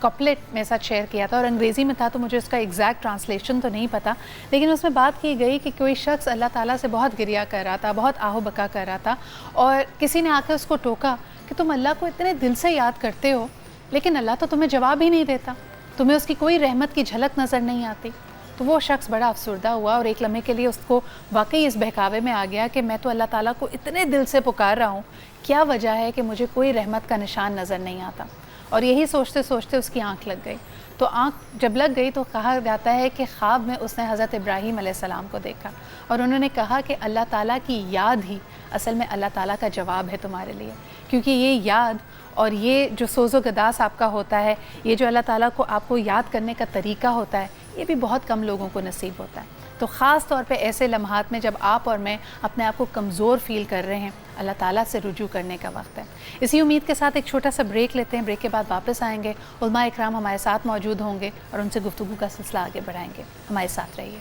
کپلیٹ میرے ساتھ شیئر کیا تھا، اور انگریزی میں تھا تو مجھے اس کا ایگزیکٹ ٹرانسلیشن تو نہیں پتہ، لیکن اس میں بات کی گئی کہ کوئی شخص اللہ تعالیٰ سے بہت گریہ کر رہا تھا، بہت آہ و بکا کر رہا تھا، اور کسی نے آ کے اس کو ٹوکا کہ تم اللہ کو اتنے دل سے یاد کرتے ہو، لیکن اللہ تو تمہیں جواب ہی نہیں دیتا، تمہیں اس کی کوئی رحمت کی جھلک نظر نہیں آتی۔ تو وہ شخص بڑا افسردہ ہوا، اور ایک لمحے کے لیے اس کو واقعی اس بہکاوے میں آ گیا کہ میں تو اللہ تعالیٰ کو اتنے دل سے پکار رہا ہوں، کیا وجہ ہے کہ مجھے کوئی رحمت کا نشان نظر نہیں آتا۔ اور یہی سوچتے سوچتے اس کی آنکھ لگ گئی، تو آنکھ جب لگ گئی تو کہا جاتا ہے کہ خواب میں اس نے حضرت ابراہیم علیہ السلام کو دیکھا، اور انہوں نے کہا کہ اللہ تعالیٰ کی یاد ہی اصل میں اللہ تعالیٰ کا جواب ہے تمہارے لیے، کیونکہ یہ یاد اور یہ جو سوز و گداس آپ کا ہوتا ہے، یہ جو اللہ تعالیٰ کو آپ کو یاد کرنے کا طریقہ ہوتا ہے، یہ بھی بہت کم لوگوں کو نصیب ہوتا ہے۔ تو خاص طور پہ ایسے لمحات میں جب آپ اور میں اپنے آپ کو کمزور فیل کر رہے ہیں، اللہ تعالیٰ سے رجوع کرنے کا وقت ہے۔ اسی امید کے ساتھ ایک چھوٹا سا بریک لیتے ہیں، بریک کے بعد واپس آئیں گے، علماء اکرام ہمارے ساتھ موجود ہوں گے اور ان سے گفتگو کا سلسلہ آگے بڑھائیں گے، ہمارے ساتھ رہیے۔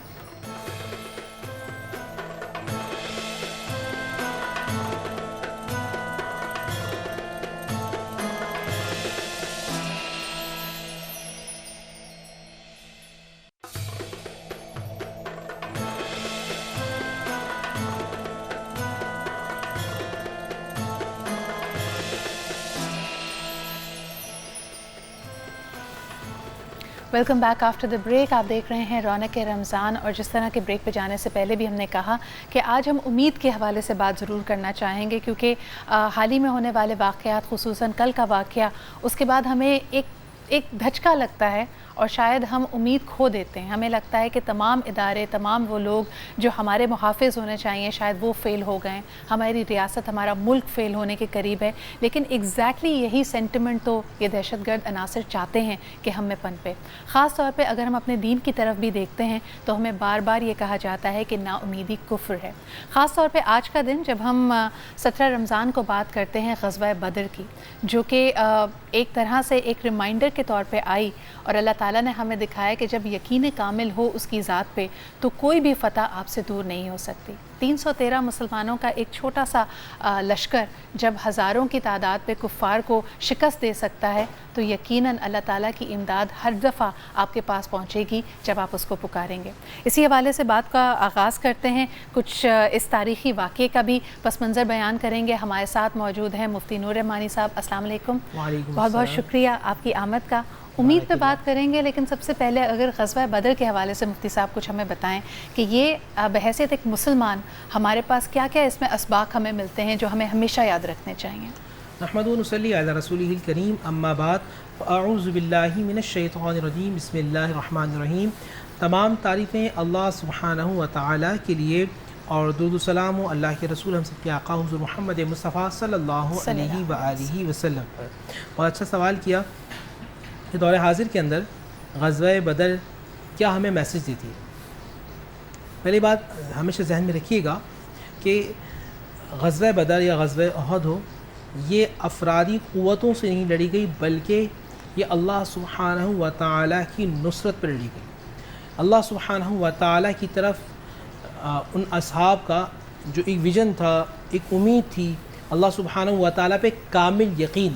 Welcome back after the break. آپ دیکھ رہے ہیں رونق رمضان، اور جس طرح کے بریک پہ جانے سے پہلے بھی ہم نے کہا کہ آج ہم امید کے حوالے سے بات ضرور کرنا چاہیں گے، کیونکہ حال ہی میں ہونے والے واقعات، خصوصاً کل کا واقعہ، اس کے بعد ہمیں ایک دھچکا لگتا ہے، اور شاید ہم امید کھو دیتے ہیں۔ ہمیں لگتا ہے کہ تمام ادارے، تمام وہ لوگ جو ہمارے محافظ ہونے چاہیے، شاید وہ فیل ہو گئے، ہماری ریاست، ہمارا ملک فیل ہونے کے قریب ہے، لیکن ایگزیکٹلی یہی سینٹیمنٹ تو یہ دہشت گرد عناصر چاہتے ہیں کہ ہم میں پنپے۔ خاص طور پہ اگر ہم اپنے دین کی طرف بھی دیکھتے ہیں تو ہمیں بار بار یہ کہا جاتا ہے کہ نا امیدی کفر ہے۔ خاص طور پہ آج کا دن جب ہم 17 رمضان کو بات کرتے ہیں غزوہ بدر کی، جو کہ ایک طرح سے ایک ریمائنڈر کے طور پہ آئی، اور اللہ تعالیٰ نے ہمیں دکھایا کہ جب یقین کامل ہو اس کی ذات پہ تو کوئی بھی فتح آپ سے دور نہیں ہو سکتی۔ 313 مسلمانوں کا ایک چھوٹا سا لشکر جب ہزاروں کی تعداد پہ کفار کو شکست دے سکتا ہے تو یقیناً اللہ تعالیٰ کی امداد ہر دفعہ آپ کے پاس پہنچے گی جب آپ اس کو پکاریں گے۔ اسی حوالے سے بات کا آغاز کرتے ہیں، کچھ اس تاریخی واقعے کا بھی پس منظر بیان کریں گے۔ ہمارے ساتھ موجود ہیں مفتی نور رحمانی صاحب، السلام علیکم۔ بہت بہت شکریہ آپ کی آمد کا۔ امید پہ بات کریں گے، لیکن سب سے پہلے اگر غزوہ بدر کے حوالے سے مفتی صاحب کچھ ہمیں بتائیں کہ یہ بحیثیت ایک مسلمان ہمارے پاس کیا کیا اس میں اسباق ہمیں ملتے ہیں جو ہمیں ہمیشہ یاد رکھنے چاہیے؟ نحمد و نصلی علی رسولہ الکریم، اما بعد، اعوذ باللہ من الشیطان الرجیم، بسم اللہ الرحمن الرحیم۔ تمام تعریفیں اللہ سبحانہ و تعالیٰ کے لیے، اور درود و سلام و اللہ کے رسول ہم سب کے آقا حضور محمد مصطفیٰ صلی اللہ علیہ وآلہ وسلم پر۔ بہت اچھا سوال کیا کہ دور حاضر کے اندر غزوہ بدر کیا ہمیں میسج دیتی ہے؟ پہلی بات ہمیشہ ذہن میں رکھیے گا کہ غزوہ بدر یا غزوہ احد ہو، یہ افرادی قوتوں سے نہیں لڑی گئی، بلکہ یہ اللہ سبحانہ و تعالیٰ کی نصرت پر لڑی گئی۔ اللہ سبحانہ و تعالیٰ کی طرف ان اصحاب کا جو ایک ویژن تھا، ایک امید تھی، اللہ سبحانہ و تعالیٰ پہ کامل یقین۔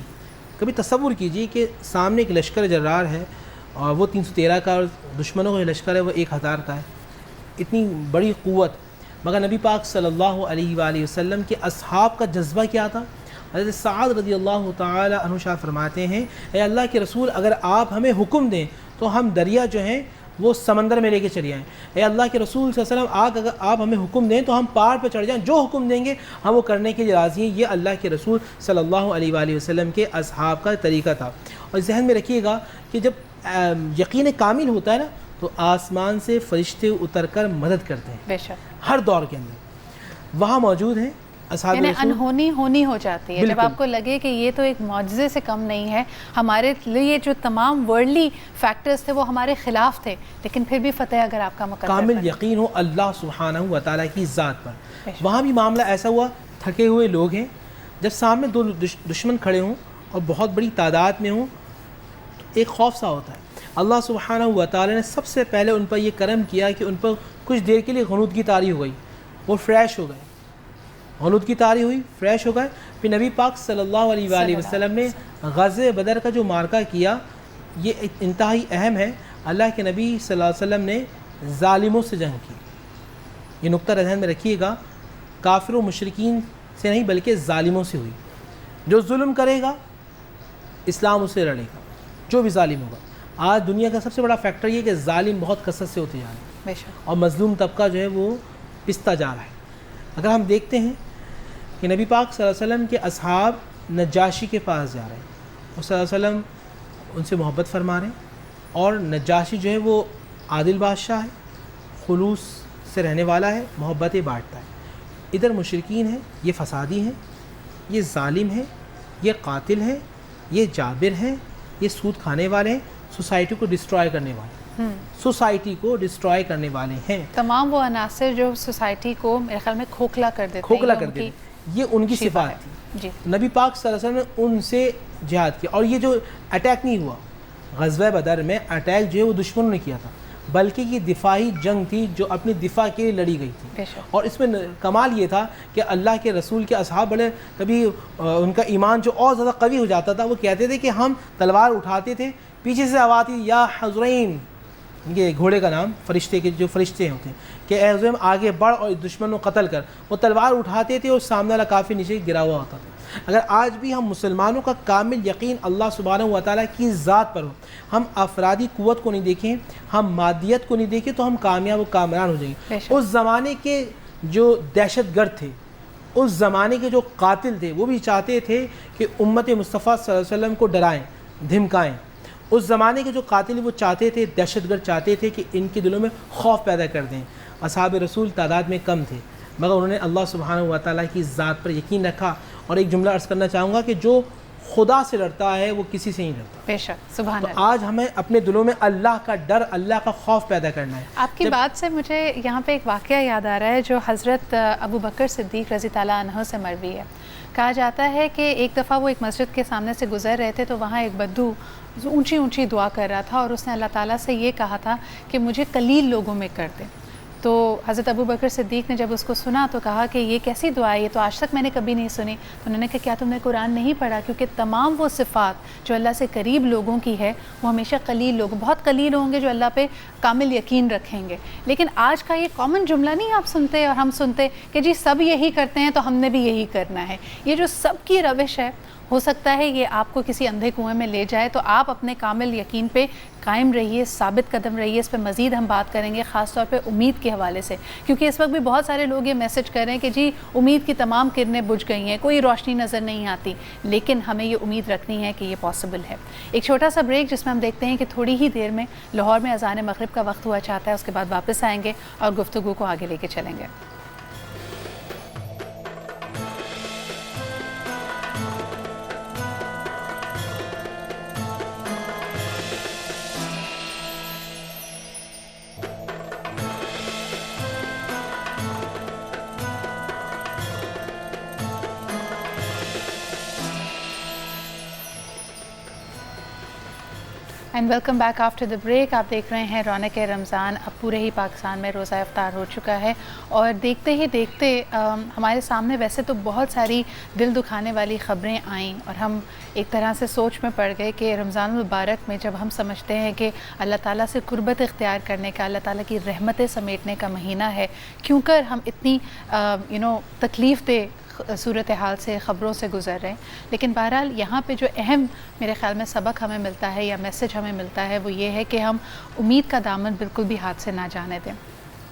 کبھی تصور کیجئے کہ سامنے ایک لشکر جرار ہے اور وہ 313 کا، اور دشمنوں کا لشکر ہے وہ 1000 کا ہے، اتنی بڑی قوت، مگر نبی پاک صلی اللہ علیہ وآلہ وسلم کے اصحاب کا جذبہ کیا تھا؟ حضرت سعد رضی اللہ تعالی عنہ شاہ فرماتے ہیں، اے اللہ کے رسول، اگر آپ ہمیں حکم دیں تو ہم دریا جو ہیں وہ سمندر میں لے کے چلے آئیں۔ اے اللہ کے رسول صلی اللہ علیہ وسلم، اگر آپ ہمیں حکم دیں تو ہم پہاڑ پہ چڑھ جائیں، جو حکم دیں گے ہم وہ کرنے کے لیے راضی ہیں۔ یہ اللہ کے رسول صلی اللہ علیہ وآلہ وسلم کے اصحاب کا طریقہ تھا۔ اور ذہن میں رکھیے گا کہ جب یقین کامل ہوتا ہے نا، تو آسمان سے فرشتے اتر کر مدد کرتے ہیں، بے شک ہر دور کے اندر وہاں موجود ہیں اصحاب یعنی رسول۔ انہونی ہونی ہو جاتی ہے جب آپ کو لگے کہ یہ تو ایک معجزے سے کم نہیں ہے، ہمارے لیے جو تمام ورلڈلی فیکٹرز تھے وہ ہمارے خلاف تھے، لیکن پھر بھی فتح اگر آپ کا مقدر کامل یقین ہو اللہ سبحانہ و تعالیٰ کی ذات پر۔ وہاں بھی معاملہ ایسا ہوا، تھکے ہوئے لوگ ہیں، جب سامنے دو دشمن کھڑے ہوں اور بہت بڑی تعداد میں ہوں تو ایک خوف سا ہوتا ہے۔ اللہ سبحانہ و تعالیٰ نے سب سے پہلے ان پر یہ کرم کیا کہ ان پر کچھ دیر کے لیے غنودگی طاری ہو گئی، وہ فریش ہو گئے، غنودگی طاری ہوئی، فریش ہو گئے۔ پھر نبی پاک صلی اللہ علیہ وآلہ وسلم نے غزوہ بدر کا جو مارکہ کیا، یہ انتہائی اہم ہے۔ اللہ کے نبی صلی اللہ علیہ وسلم نے ظالموں سے جنگ کی، یہ نقطہ ذہن میں رکھیے گا، کافر و مشرکین سے نہیں بلکہ ظالموں سے ہوئی۔ جو ظلم کرے گا اسلام اسے لڑے گا، جو بھی ظالم ہوگا۔ آج دنیا کا سب سے بڑا فیکٹر یہ کہ ظالم بہت کثرت سے ہوتے جا رہے ہیں، بے شک، اور مظلوم طبقہ جو ہے وہ پستا جا رہا ہے۔ اگر ہم دیکھتے ہیں کہ نبی پاک صلی اللہ علیہ وسلم کے اصحاب نجاشی کے پاس جا رہے ہیں، اور صلی اللہ علیہ وسلم ان سے محبت فرما رہے ہیں، اور نجاشی جو ہے وہ عادل بادشاہ ہے، خلوص سے رہنے والا ہے، محبتیں بانٹتا ہے۔ ادھر مشرکین ہیں، یہ فسادی ہیں، یہ ظالم ہیں، یہ قاتل ہیں، یہ جابر ہیں، یہ سود کھانے والے ہیں، سوسائٹی کو ڈسٹرائے کرنے والے، سوسائٹی کو ڈسٹرائے کرنے والے ہیں، تمام وہ عناصر جو سوسائٹی کو میرے خیال میں کھوکھلا کر دیتے ہیں، کھوکھلا کر دیتے ہیں، یہ ان کی صفات تھی۔ جی، نبی پاک صلی اللہ علیہ وسلم نے ان سے جہاد کیا، اور یہ جو اٹیک نہیں ہوا غزوہ بدر میں، اٹیک جو ہے وہ دشمنوں نے کیا تھا، بلکہ یہ دفاعی جنگ تھی جو اپنی دفاع کے لیے لڑی گئی تھی۔ بے شک، اور اس میں کمال یہ تھا کہ اللہ کے رسول کے اصحاب بڑے، کبھی ان کا ایمان جو اور زیادہ قوی ہو جاتا تھا، وہ کہتے تھے کہ ہم تلوار اٹھاتے تھے، پیچھے سے آواز آتی یا حضرین، یہ گھوڑے کا نام فرشتے کے جو فرشتے ہوتے ہیں، کہ اے حضرین آگے بڑھ اور دشمن کو قتل کر، وہ تلوار اٹھاتے تھے اور سامنے والا کافر نیچے گرا ہوا ہوتا تھا۔ اگر آج بھی ہم مسلمانوں کا کامل یقین اللہ سبحانہ و تعالیٰ کی ذات پر ہو، ہم افرادی قوت کو نہیں دیکھیں، ہم مادیت کو نہیں دیکھیں، تو ہم کامیاب و کامران ہو جائیں گے۔ اس زمانے کے جو دہشت گرد تھے، اس زمانے کے جو قاتل تھے، وہ بھی چاہتے تھے کہ امت مصطفیٰ صلی اللہ علیہ وسلم کو ڈرائیں، دھمکائیں۔ اس زمانے کے جو قاتل وہ چاہتے تھے، دہشت گرد چاہتے تھے کہ ان کے دلوں میں خوف پیدا کر دیں۔ اصحاب رسول تعداد میں کم تھے، مگر انہوں نے اللہ سبحانہ و تعالیٰ کی ذات پر یقین رکھا۔ اور ایک جملہ عرض کرنا چاہوں گا کہ جو خدا سے ڈرتا ہے وہ کسی سے نہیں ڈرتا۔ بے شک، سبحان تو اللہ۔ آج ہمیں اپنے دلوں میں اللہ کا ڈر، اللہ کا خوف پیدا کرنا ہے۔ آپ کی بات سے مجھے یہاں پہ ایک واقعہ یاد آ رہا ہے جو حضرت ابو بکر صدیق رضی تعالیٰ عنہ سے مروی ہے۔ کہا جاتا ہے کہ ایک دفعہ وہ ایک مسجد کے سامنے سے گزر رہے تھے، تو وہاں ایک بدو اونچی اونچی دعا کر رہا تھا، اور اس نے اللہ تعالیٰ سے یہ کہا تھا کہ مجھے قلیل لوگوں میں کر دے۔ تو حضرت ابو بکر صدیق نے جب اس کو سنا تو کہا کہ یہ کیسی دعا ہے، یہ تو آج تک میں نے کبھی نہیں سنی. تو انہوں نے کہا کیا تم نے قرآن نہیں پڑھا؟ کیونکہ تمام وہ صفات جو اللہ سے قریب لوگوں کی ہے وہ ہمیشہ قلیل لوگ، بہت قلیل ہوں گے جو اللہ پہ کامل یقین رکھیں گے. لیکن آج کا یہ کامن جملہ نہیں آپ سنتے اور ہم سنتے کہ جی سب یہی کرتے ہیں تو ہم نے بھی یہی کرنا ہے. یہ جو سب کی روش ہے، ہو سکتا ہے یہ آپ کو کسی اندھے کنویں میں لے جائے. تو آپ اپنے کامل یقین پہ قائم رہیے، ثابت قدم رہیے. اس پہ مزید ہم بات کریں گے، خاص طور پہ امید کے حوالے سے، کیونکہ اس وقت بھی بہت سارے لوگ یہ میسج کر رہے ہیں کہ جی امید کی تمام کرنیں بجھ گئی ہیں، کوئی روشنی نظر نہیں آتی. لیکن ہمیں یہ امید رکھنی ہے کہ یہ پاسبل ہے. ایک چھوٹا سا بریک جس میں ہم دیکھتے ہیں کہ تھوڑی ہی دیر میں لاہور میں اذان مغرب کا وقت ہوا چاہتا ہے. اس کے بعد واپس آئیں گے اور گفتگو کو آگے لے کے چلیں گے. And welcome back after the break. آپ دیکھ رہے ہیں رونق رمضان. اب پورے ہی پاکستان میں روزہ افطار ہو چکا ہے اور دیکھتے ہی دیکھتے ہمارے سامنے ویسے تو بہت ساری دل دکھانے والی خبریں آئیں اور ہم ایک طرح سے سوچ میں پڑ گئے کہ رمضان المبارک میں جب ہم سمجھتے ہیں کہ اللہ تعالیٰ سے قربت اختیار کرنے کا، اللہ تعالیٰ کی رحمتیں سمیٹنے کا مہینہ ہے، کیوں کر ہم اتنی تکلیف دہ صورتحال سے، خبروں سے گزر رہے ہیں. لیکن بہرحال یہاں پہ جو اہم میرے خیال میں سبق ہمیں ملتا ہے یا میسج ہمیں ملتا ہے وہ یہ ہے کہ ہم امید کا دامن بالکل بھی ہاتھ سے نہ جانے دیں.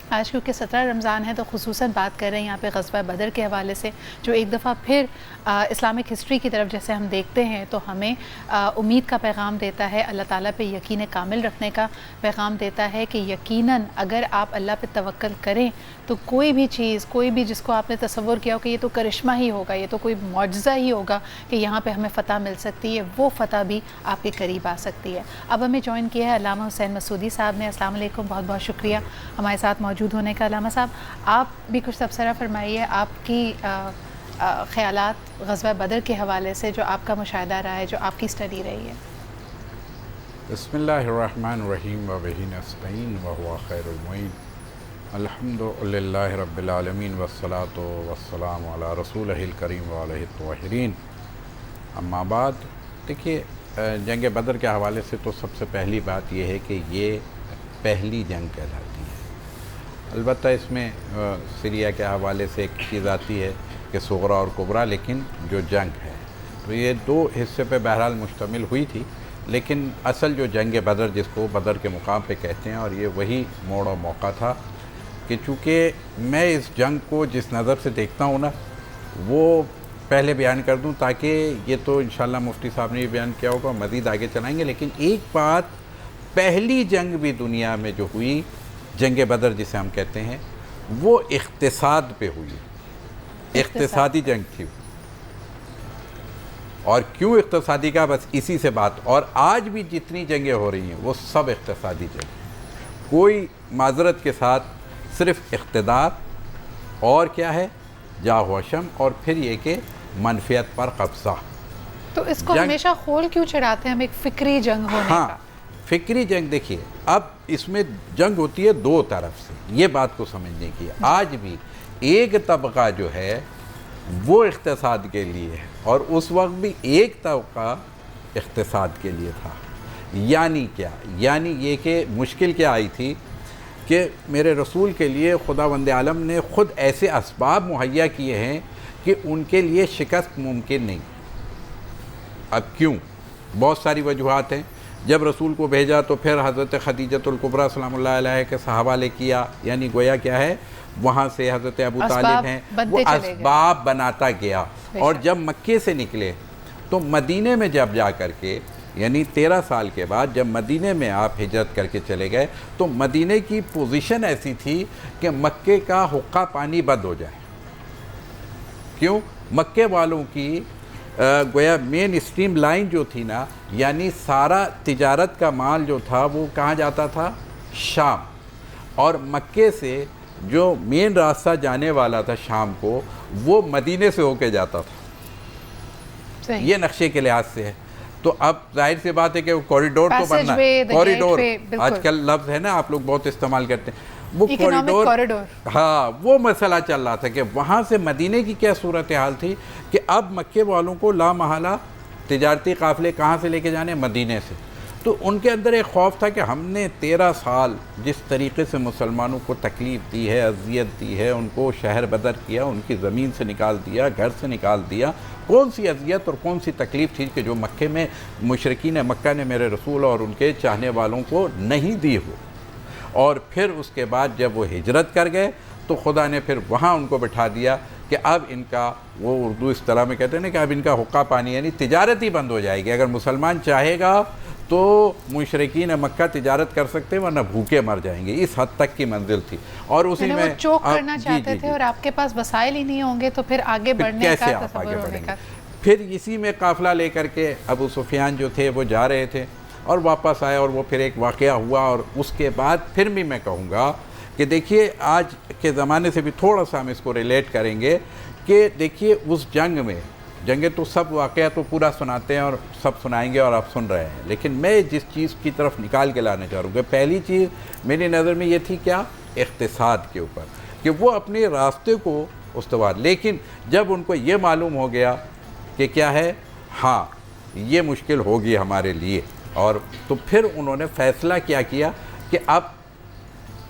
آج کیونکہ 17 رمضان ہے تو خصوصاً بات کر رہے ہیں یہاں پہ غزوہ بدر کے حوالے سے، جو ایک دفعہ پھر اسلامک ہسٹری کی طرف جیسے ہم دیکھتے ہیں تو ہمیں امید کا پیغام دیتا ہے، اللہ تعالیٰ پہ یقین کامل رکھنے کا پیغام دیتا ہے کہ یقیناً اگر آپ اللہ پہ توکل کریں تو کوئی بھی چیز، کوئی بھی جس کو آپ نے تصور کیا ہو کہ یہ تو کرشمہ ہی ہوگا، یہ تو کوئی معجزہ ہی ہوگا کہ یہاں پہ ہمیں فتح مل سکتی ہے، وہ فتح بھی آپ کے قریب آ سکتی ہے. اب ہمیں جوائن کیا ہے علامہ حسین مسعودی صاحب نے. السلام علیکم، بہت بہت شکریہ ہمارے ساتھ موجود ہونے کا. علامہ صاحب آپ بھی کچھ تبصرہ فرمائیے، آپ کی خیالات غزوہ بدر کے حوالے سے، جو آپ کا مشاہدہ رہا ہے، جو آپ کی اسٹڈی رہی ہے. بسم اللہ الرحمن الرحیم وبہ نستعین وہو خیر المعین. الحمد للہ رب العالمین والصلاة والسلام علی رسولہ الکریم وعلیہ الطاہرین. اما بعد، دیکھیے جنگ بدر کے حوالے سے تو سب سے پہلی بات یہ ہے کہ یہ پہلی جنگ کہلاتی ہے. البتہ اس میں سیریا کے حوالے سے ایک چیز آتی ہے کہ صغرا اور کبرا، لیکن جو جنگ ہے تو یہ دو حصے پہ بہرحال مشتمل ہوئی تھی. لیکن اصل جو جنگ بدر جس کو بدر کے مقام پہ کہتے ہیں، اور یہ وہی موڑ و موقع تھا کہ چونکہ میں اس جنگ کو جس نظر سے دیکھتا ہوں نا وہ پہلے بیان کر دوں، تاکہ یہ تو انشاءاللہ مفتی صاحب نے بھی بیان کیا ہوگا، مزید آگے چلائیں گے. لیکن ایک بات، پہلی جنگ بھی دنیا میں جو ہوئی، جنگ بدر جسے ہم کہتے ہیں، وہ اقتصاد پہ ہوئی، اقتصادی جنگ تھی. اور کیوں اقتصادی کا؟ بس اسی سے بات. اور آج بھی جتنی جنگیں ہو رہی ہیں وہ سب اقتصادی جنگ، کوئی معذرت کے ساتھ صرف اقتدار اور کیا ہے، جاہ و شم، اور پھر یہ کہ منفیت پر قبضہ. تو اس کو ہمیشہ خول کیوں چڑھاتے ہیں ہم ایک فکری جنگ ہونے کا؟ فکری جنگ. دیکھیے اب اس میں جنگ ہوتی ہے دو طرف سے، یہ بات کو سمجھنے کی. آج بھی ایک طبقہ جو ہے وہ اقتصاد کے لیے ہے، اور اس وقت بھی ایک طبقہ اقتصاد کے لیے تھا. یعنی کیا؟ یعنی یہ کہ مشکل کیا آئی تھی کہ میرے رسول کے لیے خداوند عالم نے خود ایسے اسباب مہیا کیے ہیں کہ ان کے لیے شکست ممکن نہیں. اب کیوں؟ بہت ساری وجوہات ہیں. جب رسول کو بھیجا تو پھر حضرت خدیجۃ الکبریٰ سلام اللہ علیہ کے صحابہ لے کیا، یعنی گویا کیا ہے، وہاں سے حضرت ابو طالب ہیں، وہ اسباب بناتا گیا. اور جب مکے سے نکلے تو مدینے میں جب جا کر کے، یعنی 13 سال کے بعد جب مدینے میں آپ ہجرت کر کے چلے گئے، تو مدینے کی پوزیشن ایسی تھی کہ مکے کا حقہ پانی بند ہو جائے. کیوں؟ مکے والوں کی گویا مین اسٹریم لائن جو تھی نا، یعنی سارا تجارت کا مال جو تھا وہ کہاں جاتا تھا؟ شام. اور مکے سے جو مین راستہ جانے والا تھا شام کو، وہ مدینے سے ہو کے جاتا تھا. یہ نقشے کے لحاظ سے ہے. تو اب ظاہر سی بات ہے کہ وہ کوریڈور تو بننا ہے. کوریڈور آج کل لفظ ہے نا، آپ لوگ بہت استعمال کرتے ہیں. وہ Economic corridor. ہاں وہ مسئلہ چل رہا تھا کہ وہاں سے مدینے کی کیا صورتحال تھی کہ اب مکے والوں کو لا محالہ تجارتی قافلے کہاں سے لے کے جانے؟ مدینے سے. تو ان کے اندر ایک خوف تھا کہ ہم نے 13 سال جس طریقے سے مسلمانوں کو تکلیف دی ہے، اذیت دی ہے، ان کو شہر بدر کیا، ان کی زمین سے نکال دیا، گھر سے نکال دیا، کون سی اذیت اور کون سی تکلیف تھی کہ جو مکے میں مشرکین مکہ نے میرے رسول اور ان کے چاہنے والوں کو نہیں دی ہو. اور پھر اس کے بعد جب وہ ہجرت کر گئے تو خدا نے پھر وہاں ان کو بٹھا دیا کہ اب ان کا، وہ اردو اصطلاح میں کہتے ہیں نا کہ اب ان کا حقہ پانی، یعنی تجارت ہی بند ہو جائے گی. اگر مسلمان چاہے گا تو مشرکین مکہ تجارت کر سکتے ہیں ورنہ بھوکے مر جائیں گے. اس حد تک کی منزل تھی. اور اسی میں وہ چوک کرنا چاہتے تھے اور آپ کے پاس وسائل ہی نہیں ہوں گے تو پھر آگے بڑھنے کا تصور ہونے کا. پھر اسی میں قافلہ لے کر کے ابو سفیان جو تھے وہ جا رہے تھے اور واپس آئے، اور وہ پھر ایک واقعہ ہوا. اور اس کے بعد پھر بھی میں کہوں گا کہ دیکھیے آج کے زمانے سے بھی تھوڑا سا ہم اس کو ریلیٹ کریں گے کہ دیکھیے اس جنگ میں، جنگیں تو سب واقعہ تو پورا سناتے ہیں اور سب سنائیں گے اور آپ سن رہے ہیں، لیکن میں جس چیز کی طرف نکال کے لانا چاہ رہا ہوں کہ پہلی چیز میری نظر میں یہ تھی کیا، اقتصاد کے اوپر، کہ وہ اپنے راستے کو استوار. لیکن جب ان کو یہ معلوم ہو گیا کہ کیا ہے، ہاں یہ مشکل ہوگی ہمارے لیے، اور تو پھر انہوں نے فیصلہ کیا کہ اب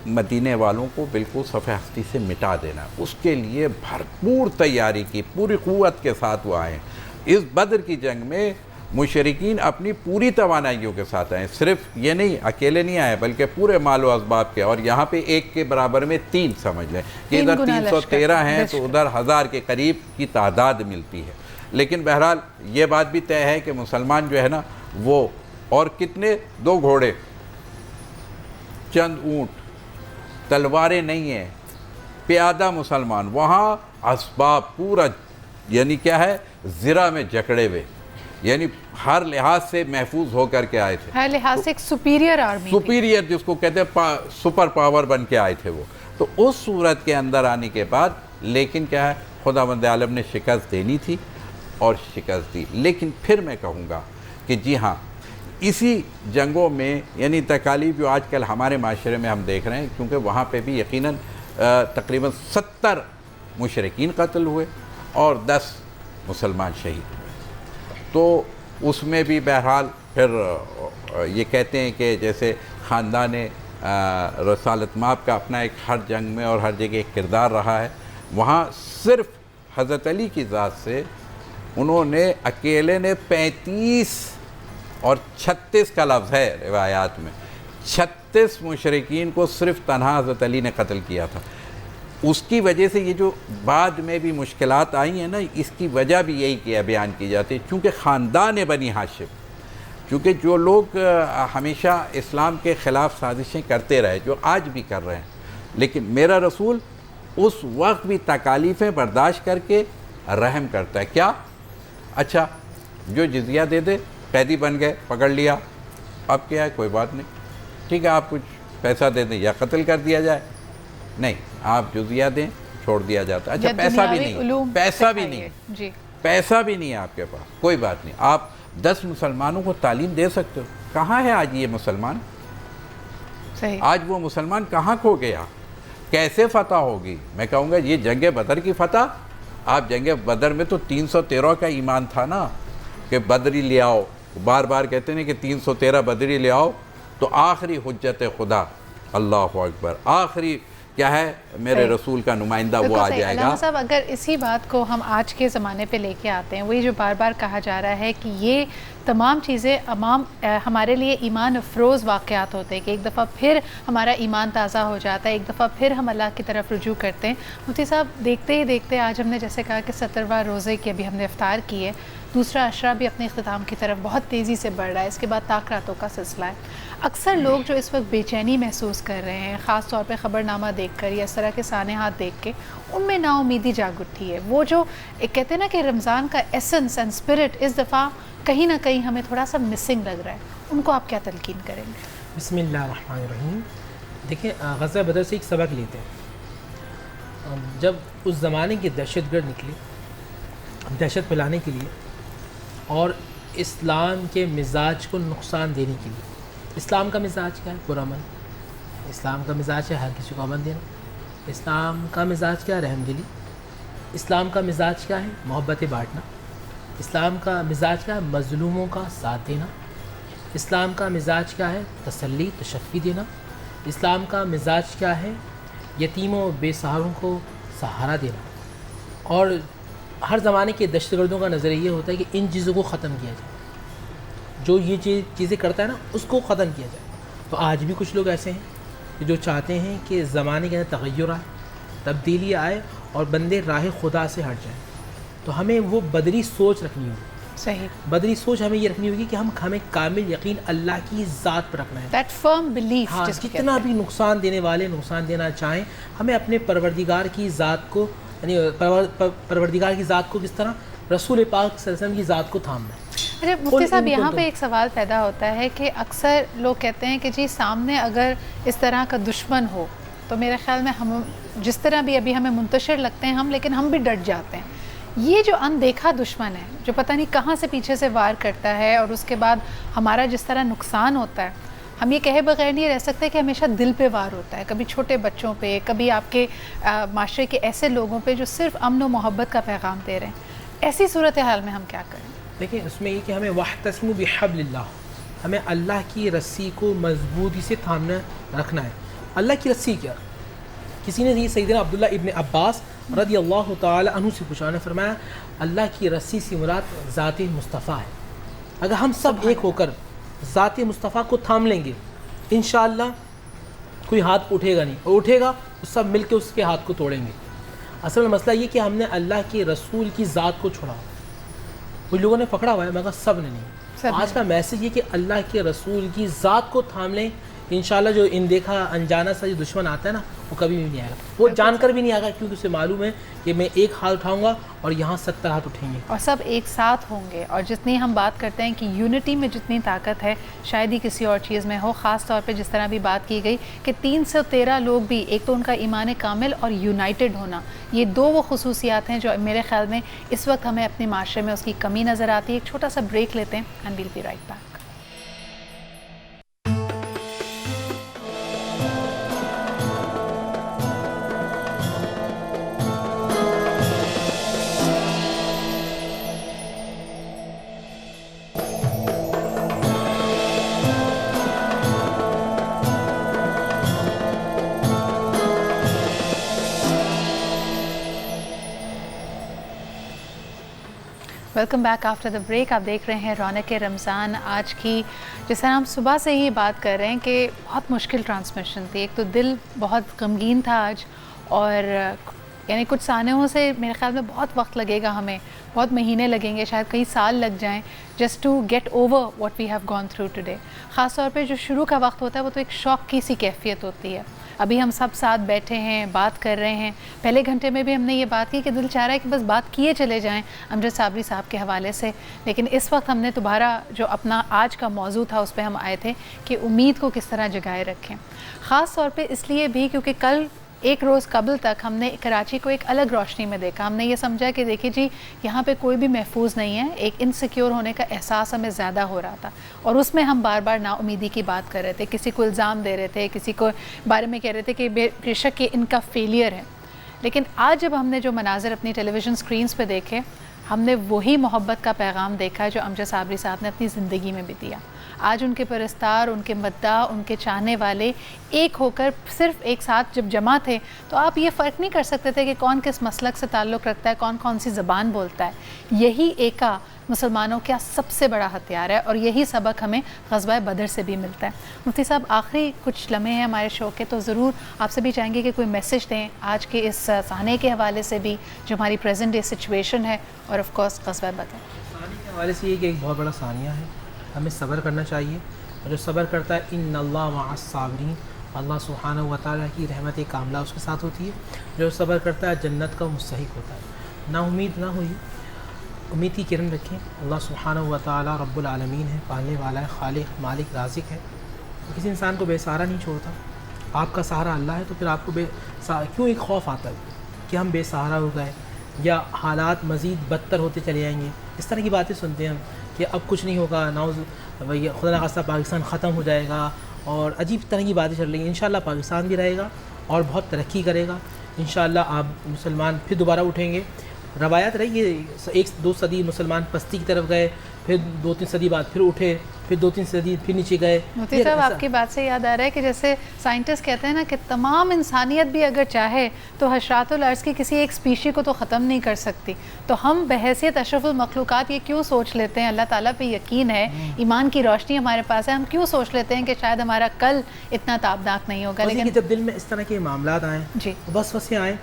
مدینے والوں کو بالکل صفحہ ہستی سے مٹا دینا. اس کے لیے بھرپور تیاری کی، پوری قوت کے ساتھ وہ آئے. اس بدر کی جنگ میں مشرکین اپنی پوری توانائیوں کے ساتھ آئے. صرف یہ نہیں اکیلے نہیں آئے بلکہ پورے مال و اسباب کے، اور یہاں پہ ایک کے برابر میں 3 سمجھ لیں کہ ادھر 313 ہیں تو ادھر 1000 کے قریب کی تعداد ملتی ہے. لیکن بہرحال یہ بات بھی طے ہے کہ مسلمان جو ہے نا وہ، اور کتنے، 2 گھوڑے، چند اونٹ، تلواریں نہیں ہیں، پیادہ مسلمان، وہاں اسباب پورا یعنی کیا ہے، زرہ میں جکڑے ہوئے، یعنی ہر لحاظ سے محفوظ ہو کر کے آئے تھے. ہر لحاظ سے ایک سپیریئر آرمی، سپیریئر جس کو کہتے ہیں سپر پاور بن کے آئے تھے وہ. تو اس صورت کے اندر آنے کے بعد لیکن کیا ہے، خداوند عالم نے شکست دینی تھی اور شکست دی. لیکن پھر میں کہوں گا کہ جی ہاں، اسی جنگوں میں یعنی تکالیف جو آج کل ہمارے معاشرے میں ہم دیکھ رہے ہیں، کیونکہ وہاں پہ بھی یقیناً تقریباً 70 مشرکین قتل ہوئے اور 10 مسلمان شہید ہوئے. تو اس میں بھی بہرحال پھر یہ کہتے ہیں کہ جیسے خاندان رسالت مآب کا اپنا ایک ہر جنگ میں اور ہر جگہ ایک کردار رہا ہے. وہاں صرف حضرت علی کی ذات سے انہوں نے اکیلے نے 35 اور 36 کا لفظ ہے روایات میں، 36 مشرکین کو صرف تنہا حضرت علی نے قتل کیا تھا. اس کی وجہ سے یہ جو بعد میں بھی مشکلات آئی ہیں نا، اس کی وجہ بھی یہی بیان کی جاتی ہے، چونکہ خاندان بنی ہاشم، چونکہ جو لوگ ہمیشہ اسلام کے خلاف سازشیں کرتے رہے، جو آج بھی کر رہے ہیں، لیکن میرا رسول اس وقت بھی تکالیفیں برداشت کر کے رحم کرتا ہے. کیا؟ اچھا جو جزیہ دے دے، قیدی بن گئے، پکڑ لیا، اب کیا ہے، کوئی بات نہیں، ٹھیک ہے آپ کچھ پیسہ دے دیں یا قتل کر دیا جائے، نہیں آپ جزیہ دیں، چھوڑ دیا جاتا ہے. اچھا پیسہ بھی نہیں، پیسہ بھی نہیں، پیسہ بھی نہیں ہے آپ کے پاس، کوئی بات نہیں، آپ 10 مسلمانوں کو تعلیم دے سکتے ہو. کہاں ہے آج یہ مسلمان؟ آج وہ مسلمان کہاں کھو گیا؟ کیسے فتح ہوگی؟ میں کہوں گا یہ جنگ بدر کی فتح، آپ جنگ بدر میں تو 313 کا ایمان تھا نا کہ بدری لے آؤ، بار بار کہتے ہیں کہ 313 بدری لے آؤ تو آخری حجت خدا، اللہ اکبر، آخری کیا ہے میرے رسول کا نمائندہ وہ آ جائے گا. صاحب اگر اسی بات کو ہم آج کے زمانے پہ لے کے آتے ہیں، وہی جو بار بار کہا جا رہا ہے کہ یہ تمام چیزیں ہمارے لیے ایمان افروز واقعات ہوتے ہیں کہ ایک دفعہ پھر ہمارا ایمان تازہ ہو جاتا ہے، ایک دفعہ پھر ہم اللہ کی طرف رجوع کرتے ہیں. مفتی صاحب دیکھتے ہی دیکھتے آج ہم نے جیسے کہا کہ 70واں روزے کی ابھی ہم نے افطار کی ہے، دوسرا عشرہ بھی اپنے اختتام کی طرف بہت تیزی سے بڑھ رہا ہے، اس کے بعد طاق راتوں کا سلسلہ ہے. اکثر لوگ جو اس وقت بے چینی محسوس کر رہے ہیں، خاص طور پہ خبر نامہ دیکھ کر یا اس طرح کے سانحات دیکھ کے، ان میں نا امیدی جاگ اٹھی ہے. وہ جو ایک کہتے ہیں نا کہ رمضان کا ایسنس اینڈ اسپرٹ اس دفعہ کہیں نہ کہیں ہمیں تھوڑا سا مسنگ لگ رہا ہے، ان کو آپ کیا تلقین کریں گے؟ بسم اللہ الرحمن الرحیم. دیکھیں غزوہ بدر سے ایک سبق لیتے ہیں. جب اس زمانے کے دہشت گرد نکلے دہشت پھیلانے کے لیے اور اسلام کے مزاج کو نقصان دینے کے لیے، اسلام کا مزاج کیا ہے؟ پرامن، اسلام کا مزاج ہے ہر کسی کو امن دینا. اسلام کا مزاج کیا؟ رحم دلی. اسلام کا مزاج کیا ہے؟ محبت بانٹنا. اسلام کا مزاج کیا ہے؟ مظلوموں کا ساتھ دینا. اسلام کا مزاج کیا ہے؟ تسلی تشفی دینا. اسلام کا مزاج کیا ہے؟ یتیموں بے سہاروں کو سہارا دینا. اور ہر زمانے کے دہشت گردوں کا نظریہ یہ ہوتا ہے کہ ان چیزوں کو ختم کیا جائے. جو یہ چیزیں کرتا ہے نا اس کو ختم کیا جائے. تو آج بھی کچھ لوگ ایسے ہیں کہ جو چاہتے ہیں کہ زمانے کے اندر تغیر آئے, تبدیلی آئے اور بندے راہ خدا سے ہٹ جائیں. تو ہمیں وہ بدری سوچ رکھنی ہوگی. صحیح. بدری سوچ ہمیں یہ رکھنی ہوگی کہ ہمیں کامل یقین اللہ کی ذات پر رکھنا ہے. That firm belief. ہاں, جتنا بھی نقصان دینے والے نقصان دینا چاہیں, ہمیں اپنے پروردگار کی ذات کو یعنی پروردگار کی ذات کو کس طرح رسول پاک صلی اللہ علیہ وسلم کی ذات کو تھامنا ہے. اچھا مفتی صاحب, یہاں پہ ایک سوال پیدا ہوتا ہے کہ اکثر لوگ کہتے ہیں کہ جی سامنے اگر اس طرح کا دشمن ہو تو میرے خیال میں ہم جس طرح بھی ابھی ہمیں منتشر لگتے ہیں لیکن ہم بھی ڈٹ جاتے ہیں. یہ جو اندیکھا دشمن ہے جو پتہ نہیں کہاں سے پیچھے سے وار کرتا ہے اور اس کے بعد ہمارا جس طرح نقصان ہوتا ہے, ہم یہ کہے بغیر نہیں رہ سکتے کہ ہمیشہ دل پہ وار ہوتا ہے, کبھی چھوٹے بچوں پہ, کبھی آپ کے معاشرے کے ایسے لوگوں پہ جو صرف امن و محبت کا پیغام دے رہے ہیں. ایسی صورتحال میں ہم کیا کریں؟ دیکھیں اس میں یہ کہ ہمیں وَاعْتَصِمُوا بِحَبْلِ اللَّهِ, ہمیں اللہ کی رسی کو مضبوطی سے تھامنا رکھنا ہے. اللہ کی رسی کیا؟ کسی نے یہ سیدنا عبداللہ ابن عباس رضی اللہ تعالی عنہ سے پوچھا, نے فرمایا اللہ کی رسی سے مراد ذات مصطفیٰ ہے. اگر ہم سب ایک ہو کر ذات مصطفیٰ کو تھام لیں گے انشاءاللہ کوئی ہاتھ اٹھے گا نہیں, اور اٹھے گا تو سب مل کے اس کے ہاتھ کو توڑیں گے. اصل مسئلہ یہ کہ ہم نے اللہ کے رسول کی ذات کو چھوڑا. کچھ لوگوں نے پکڑا ہوا ہے مگر سب نے نہیں. آج کا میسج یہ کہ اللہ کے رسول کی ذات کو تھام لیں, انشاءاللہ جو اندیکھا انجانا سا جو دشمن آتا ہے نا وہ کبھی بھی نہیں آئے گا. وہ جان کر بھی نہیں آئے گا کیونکہ اسے معلوم ہے کہ میں ایک ہاتھ اٹھاؤں گا اور یہاں 70 ہاتھ اٹھیں گے اور سب ایک ساتھ ہوں گے. اور جتنی ہم بات کرتے ہیں کہ یونٹی میں جتنی طاقت ہے شاید ہی کسی اور چیز میں ہو. خاص طور پہ جس طرح بھی بات کی گئی کہ 313 لوگ بھی, ایک تو ان کا ایمان کامل اور یونائٹڈ ہونا, یہ دو وہ خصوصیات ہیں جو میرے خیال میں اس وقت ہمیں اپنے معاشرے میں اس کی کمی نظر آتی ہے. ایک چھوٹا سا بریک لیتے ہیں and we'll be right back. Welcome back after the break. آپ دیکھ رہے ہیں رونق رمضان. آج کی جس طرح ہم صبح سے ہی بات کر رہے ہیں کہ بہت مشکل ٹرانسمیشن تھی. ایک تو دل بہت غمگین تھا آج, اور یعنی کچھ سانحوں سے میرے خیال میں بہت وقت لگے گا, ہمیں بہت مہینے لگیں گے, شاید کئی سال لگ جائیں just to get over what we have gone through today. خاص طور پہ جو شروع کا وقت ہوتا ہے وہ تو ایک شوق کی سی کیفیت ہوتی ہے. ابھی ہم سب ساتھ بیٹھے ہیں, بات کر رہے ہیں. پہلے گھنٹے میں بھی ہم نے یہ بات کی کہ دل چاہ رہا ہے کہ بس بات کیے چلے جائیں امجد صابری صاحب کے حوالے سے, لیکن اس وقت ہم نے دوبارہ جو اپنا آج کا موضوع تھا اس پہ ہم آئے تھے کہ امید کو کس طرح جگائے رکھیں. خاص طور پہ اس لیے بھی کیونکہ کل ایک روز قبل تک ہم نے کراچی کو ایک الگ روشنی میں دیکھا. ہم نے یہ سمجھا کہ دیکھیے جی یہاں پہ کوئی بھی محفوظ نہیں ہے. ایک انسیکیور ہونے کا احساس ہمیں زیادہ ہو رہا تھا, اور اس میں ہم بار بار نا امیدی کی بات کر رہے تھے. کسی کو الزام دے رہے تھے, کسی کو بارے میں کہہ رہے تھے کہ بے شک یہ ان کا فیلئر ہے. لیکن آج جب ہم نے جو مناظر اپنی ٹیلی ویژن اسکرینس پہ دیکھے, ہم نے وہی محبت کا پیغام دیکھا جو امجد صابری صاحب نے اپنی زندگی میں بھی دیا. آج ان کے پرستار, ان کے مداح, ان کے چاہنے والے ایک ہو کر صرف ایک ساتھ جب جمع تھے تو آپ یہ فرق نہیں کر سکتے تھے کہ کون کس مسلک سے تعلق رکھتا ہے, کون کون سی زبان بولتا ہے. یہی ایکا مسلمانوں کا سب سے بڑا ہتھیار ہے, اور یہی سبق ہمیں غزوہ بدر سے بھی ملتا ہے. مفتی صاحب آخری کچھ لمحے ہیں ہمارے شو کے, تو ضرور آپ سے بھی چاہیں گے کہ کوئی میسیج دیں آج کے اس سانحے کے حوالے سے بھی جو ہماری پریزنٹ ڈے سچویشن ہے, اور آف کورس غزوہ بدر. سانحے کے حوالے سے یہ کہ ایک بہت بڑا ثانیہ ہے, ہمیں صبر کرنا چاہیے, اور جو صبر کرتا ہے ان اللہ مع الصابرین, اللہ سبحانہ و تعالیٰ کی رحمت کاملہ اس کے ساتھ ہوتی ہے. جو صبر کرتا ہے جنت کا مستحق ہوتا ہے. نا امید نہ ہوئی, امید کی کرن رکھیں. اللہ سبحانہ و تعالیٰ رب العالمین ہے, پالنے والا ہے, خالق مالک رازق ہے. کسی انسان کو بے سہارا نہیں چھوڑتا. آپ کا سہارا اللہ ہے تو پھر آپ کو کیوں ایک خوف آتا ہے کہ ہم بے سہارا ہو گئے یا حالات مزید بدتر ہوتے چلے جائیں گے. اس طرح کی باتیں سنتے ہیں ہم کہ اب کچھ نہیں ہوگا, خدا نخواستہ پاکستان ختم ہو جائے گا اور عجیب طرح کی باتیں چل رہی ہیں. انشاءاللہ پاکستان بھی رہے گا اور بہت ترقی کرے گا. انشاءاللہ آپ مسلمان پھر دوبارہ اٹھیں گے. روایات رہی ہے 1-2 صدی مسلمان پستی کی طرف گئے, پھر 2-3 صدی بعد پھر اٹھے, پھر 2-3 صدی پھر نیچے گئے. مفتی صاحب آپ کی بات سے یاد آ رہا ہے کہ جیسے سائنٹسٹ کہتے ہیں نا کہ تمام انسانیت بھی اگر چاہے تو حشرات الارض کی کسی ایک اسپیشی کو تو ختم نہیں کر سکتی. تو ہم بحیثیت اشرف المخلوقات یہ کیوں سوچ لیتے ہیں, اللہ تعالیٰ پہ یقین ہے, ایمان کی روشنی ہمارے پاس ہے, ہم کیوں سوچ لیتے ہیں کہ شاید ہمارا کل اتنا تابناک نہیں ہوگا. لیکن جب دل میں اس طرح کے معاملات آئیں جی بس وسے آئیں,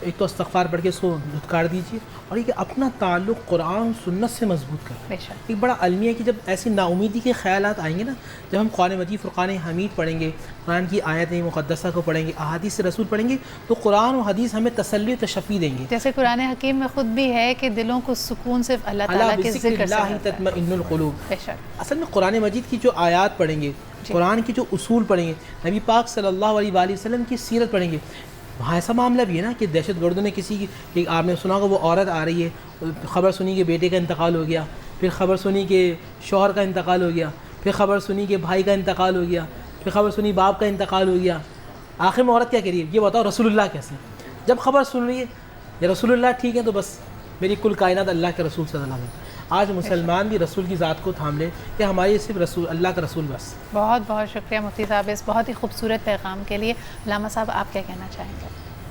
ایک تو استغفار پڑھ کے اس کو دھتکار دیجیے, اور یہ کہ اپنا تعلق قرآن سنت سے مضبوط کریں. بے شک ایک بڑا المیہ ہے کہ جب ایسی نا امیدی کے خیالات آئیں گے نا, جب ہم قرآن مجید فرقان حمید پڑھیں گے, قرآن کی آیت مقدسہ کو پڑھیں گے, احادیث رسول پڑھیں گے, تو قرآن و حدیث ہمیں تسلی و تشفی دیں گے. جیسے قرآن حکیم میں خود بھی ہے کہ دلوں کو سکون صرف اللہ تعالیٰ کے ذکر سے اللہ ملتا ہے. تطمئن القلوب. بے شک اصل میں قرآن مجید کی جو آیات پڑھیں گے, قرآن کی جو اصول پڑھیں گے, نبی پاک صلی اللہ علیہ وآلہ وسلم کی سیرت پڑھیں گے, وہاں ایسا معاملہ بھی ہے نا کہ دہشت گردوں نے کسی کی, آپ نے سنا ہوگا وہ عورت آ رہی ہے, خبر سنی کہ بیٹے کا انتقال ہو گیا, پھر خبر سنی کہ شوہر کا انتقال ہو گیا, پھر خبر سنی کہ بھائی کا انتقال ہو گیا, پھر خبر سنی باپ کا انتقال ہو گیا. آخر میں عورت کیا کہہ رہی ہے, یہ بتاؤ رسول اللہ کیسے؟ جب خبر سن رہی ہے یا رسول اللہ ٹھیک ہے تو بس میری کل کائنات اللہ کے رسول صلی اللہ علیہ وسلم. آج مسلمان بھی رسول کی ذات کو تھام لے کہ ہماری صرف رسول اللہ کا رسول بس. بہت بہت شکریہ مفتی صاحب اس بہت ہی خوبصورت پیغام کے لیے. علامہ صاحب آپ کیا کہنا چاہیں گے؟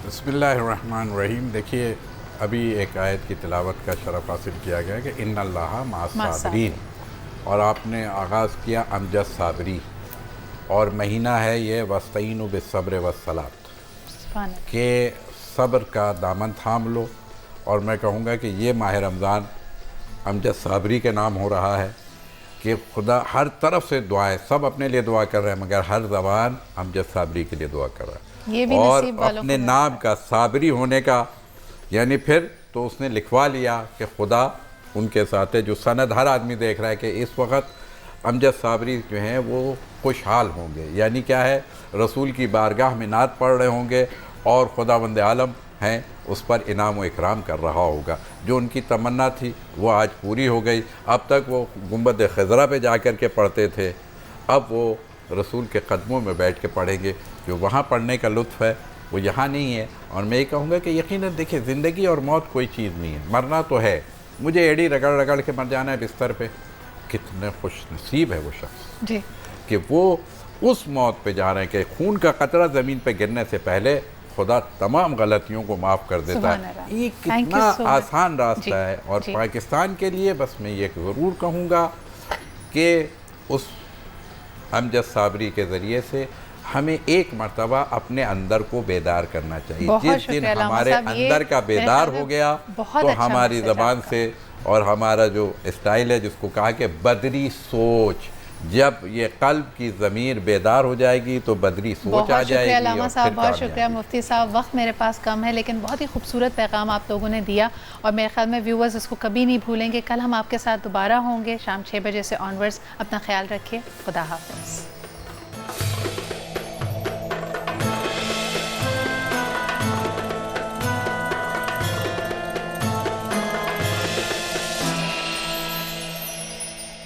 بسم اللہ الرحمن الرحیم. دیکھیے ابھی ایک آیت کی تلاوت کا شرف حاصل کیا گیا کہ ان اللہ مع الصابرین, اور آپ نے آغاز کیا امجد صابری, اور مہینہ ہے یہ واستعینوا بالصبر والصلاۃ, کہ صبر کا دامن تھام لو. اور میں کہوں گا کہ یہ ماہ رمضان امجد صابری کے نام ہو رہا ہے کہ خدا ہر طرف سے دعائیں, سب اپنے لیے دعا کر رہے ہیں مگر ہر زبان امجد صابری کے لیے دعا کر رہا ہے. اور اپنے نام کا صابری ہونے کا یعنی پھر تو اس نے لکھوا لیا کہ خدا ان کے ساتھ ہے. جو سند ہر آدمی دیکھ رہا ہے کہ اس وقت امجد صابری جو ہیں وہ خوشحال ہوں گے, یعنی کیا ہے, رسول کی بارگاہ میں نعت پڑھ رہے ہوں گے اور خداوند عالم ہیں اس پر انعام و اکرام کر رہا ہوگا. جو ان کی تمنا تھی وہ آج پوری ہو گئی. اب تک وہ گنبد خضرا پہ جا کر کے پڑھتے تھے, اب وہ رسول کے قدموں میں بیٹھ کے پڑھیں گے. جو وہاں پڑھنے کا لطف ہے وہ یہاں نہیں ہے. اور میں یہ کہوں گا کہ یقیناً دیکھیں زندگی اور موت کوئی چیز نہیں ہے, مرنا تو ہے. مجھے ایڑی رگڑ رگڑ کے مر جانا ہے بستر پہ, کتنے خوش نصیب ہے وہ شخص جی کہ وہ اس موت پہ جا رہے ہیں کہ خون کا قطرہ زمین پہ گرنے سے پہلے خدا تمام غلطیوں کو معاف کر دیتا ہے. یہ کتنا آسان راستہ ہے. اور پاکستان کے لیے بس میں یہ ضرور کہوں گا کہ اس امجد صابری کے ذریعے سے ہمیں ایک مرتبہ اپنے اندر کو بیدار کرنا چاہیے. جس دن ہمارے اندر کا بیدار ہو گیا تو ہماری زبان سے, اور ہمارا جو اسٹائل ہے جس کو کہا کہ بدری سوچ, جب یہ قلب کی ضمیر بیدار ہو جائے گی تو بدری سوچ آ جائے گی. علامہ صاحب بہت شکریہ. مفتی صاحب وقت میرے پاس کم ہے لیکن بہت ہی خوبصورت پیغام آپ لوگوں نے دیا, اور میرے خیال میں ویورز اس کو کبھی نہیں بھولیں گے. کل ہم آپ کے ساتھ دوبارہ ہوں گے شام 6 بجے سے آنورڈز. اپنا خیال رکھیے. خدا حافظ.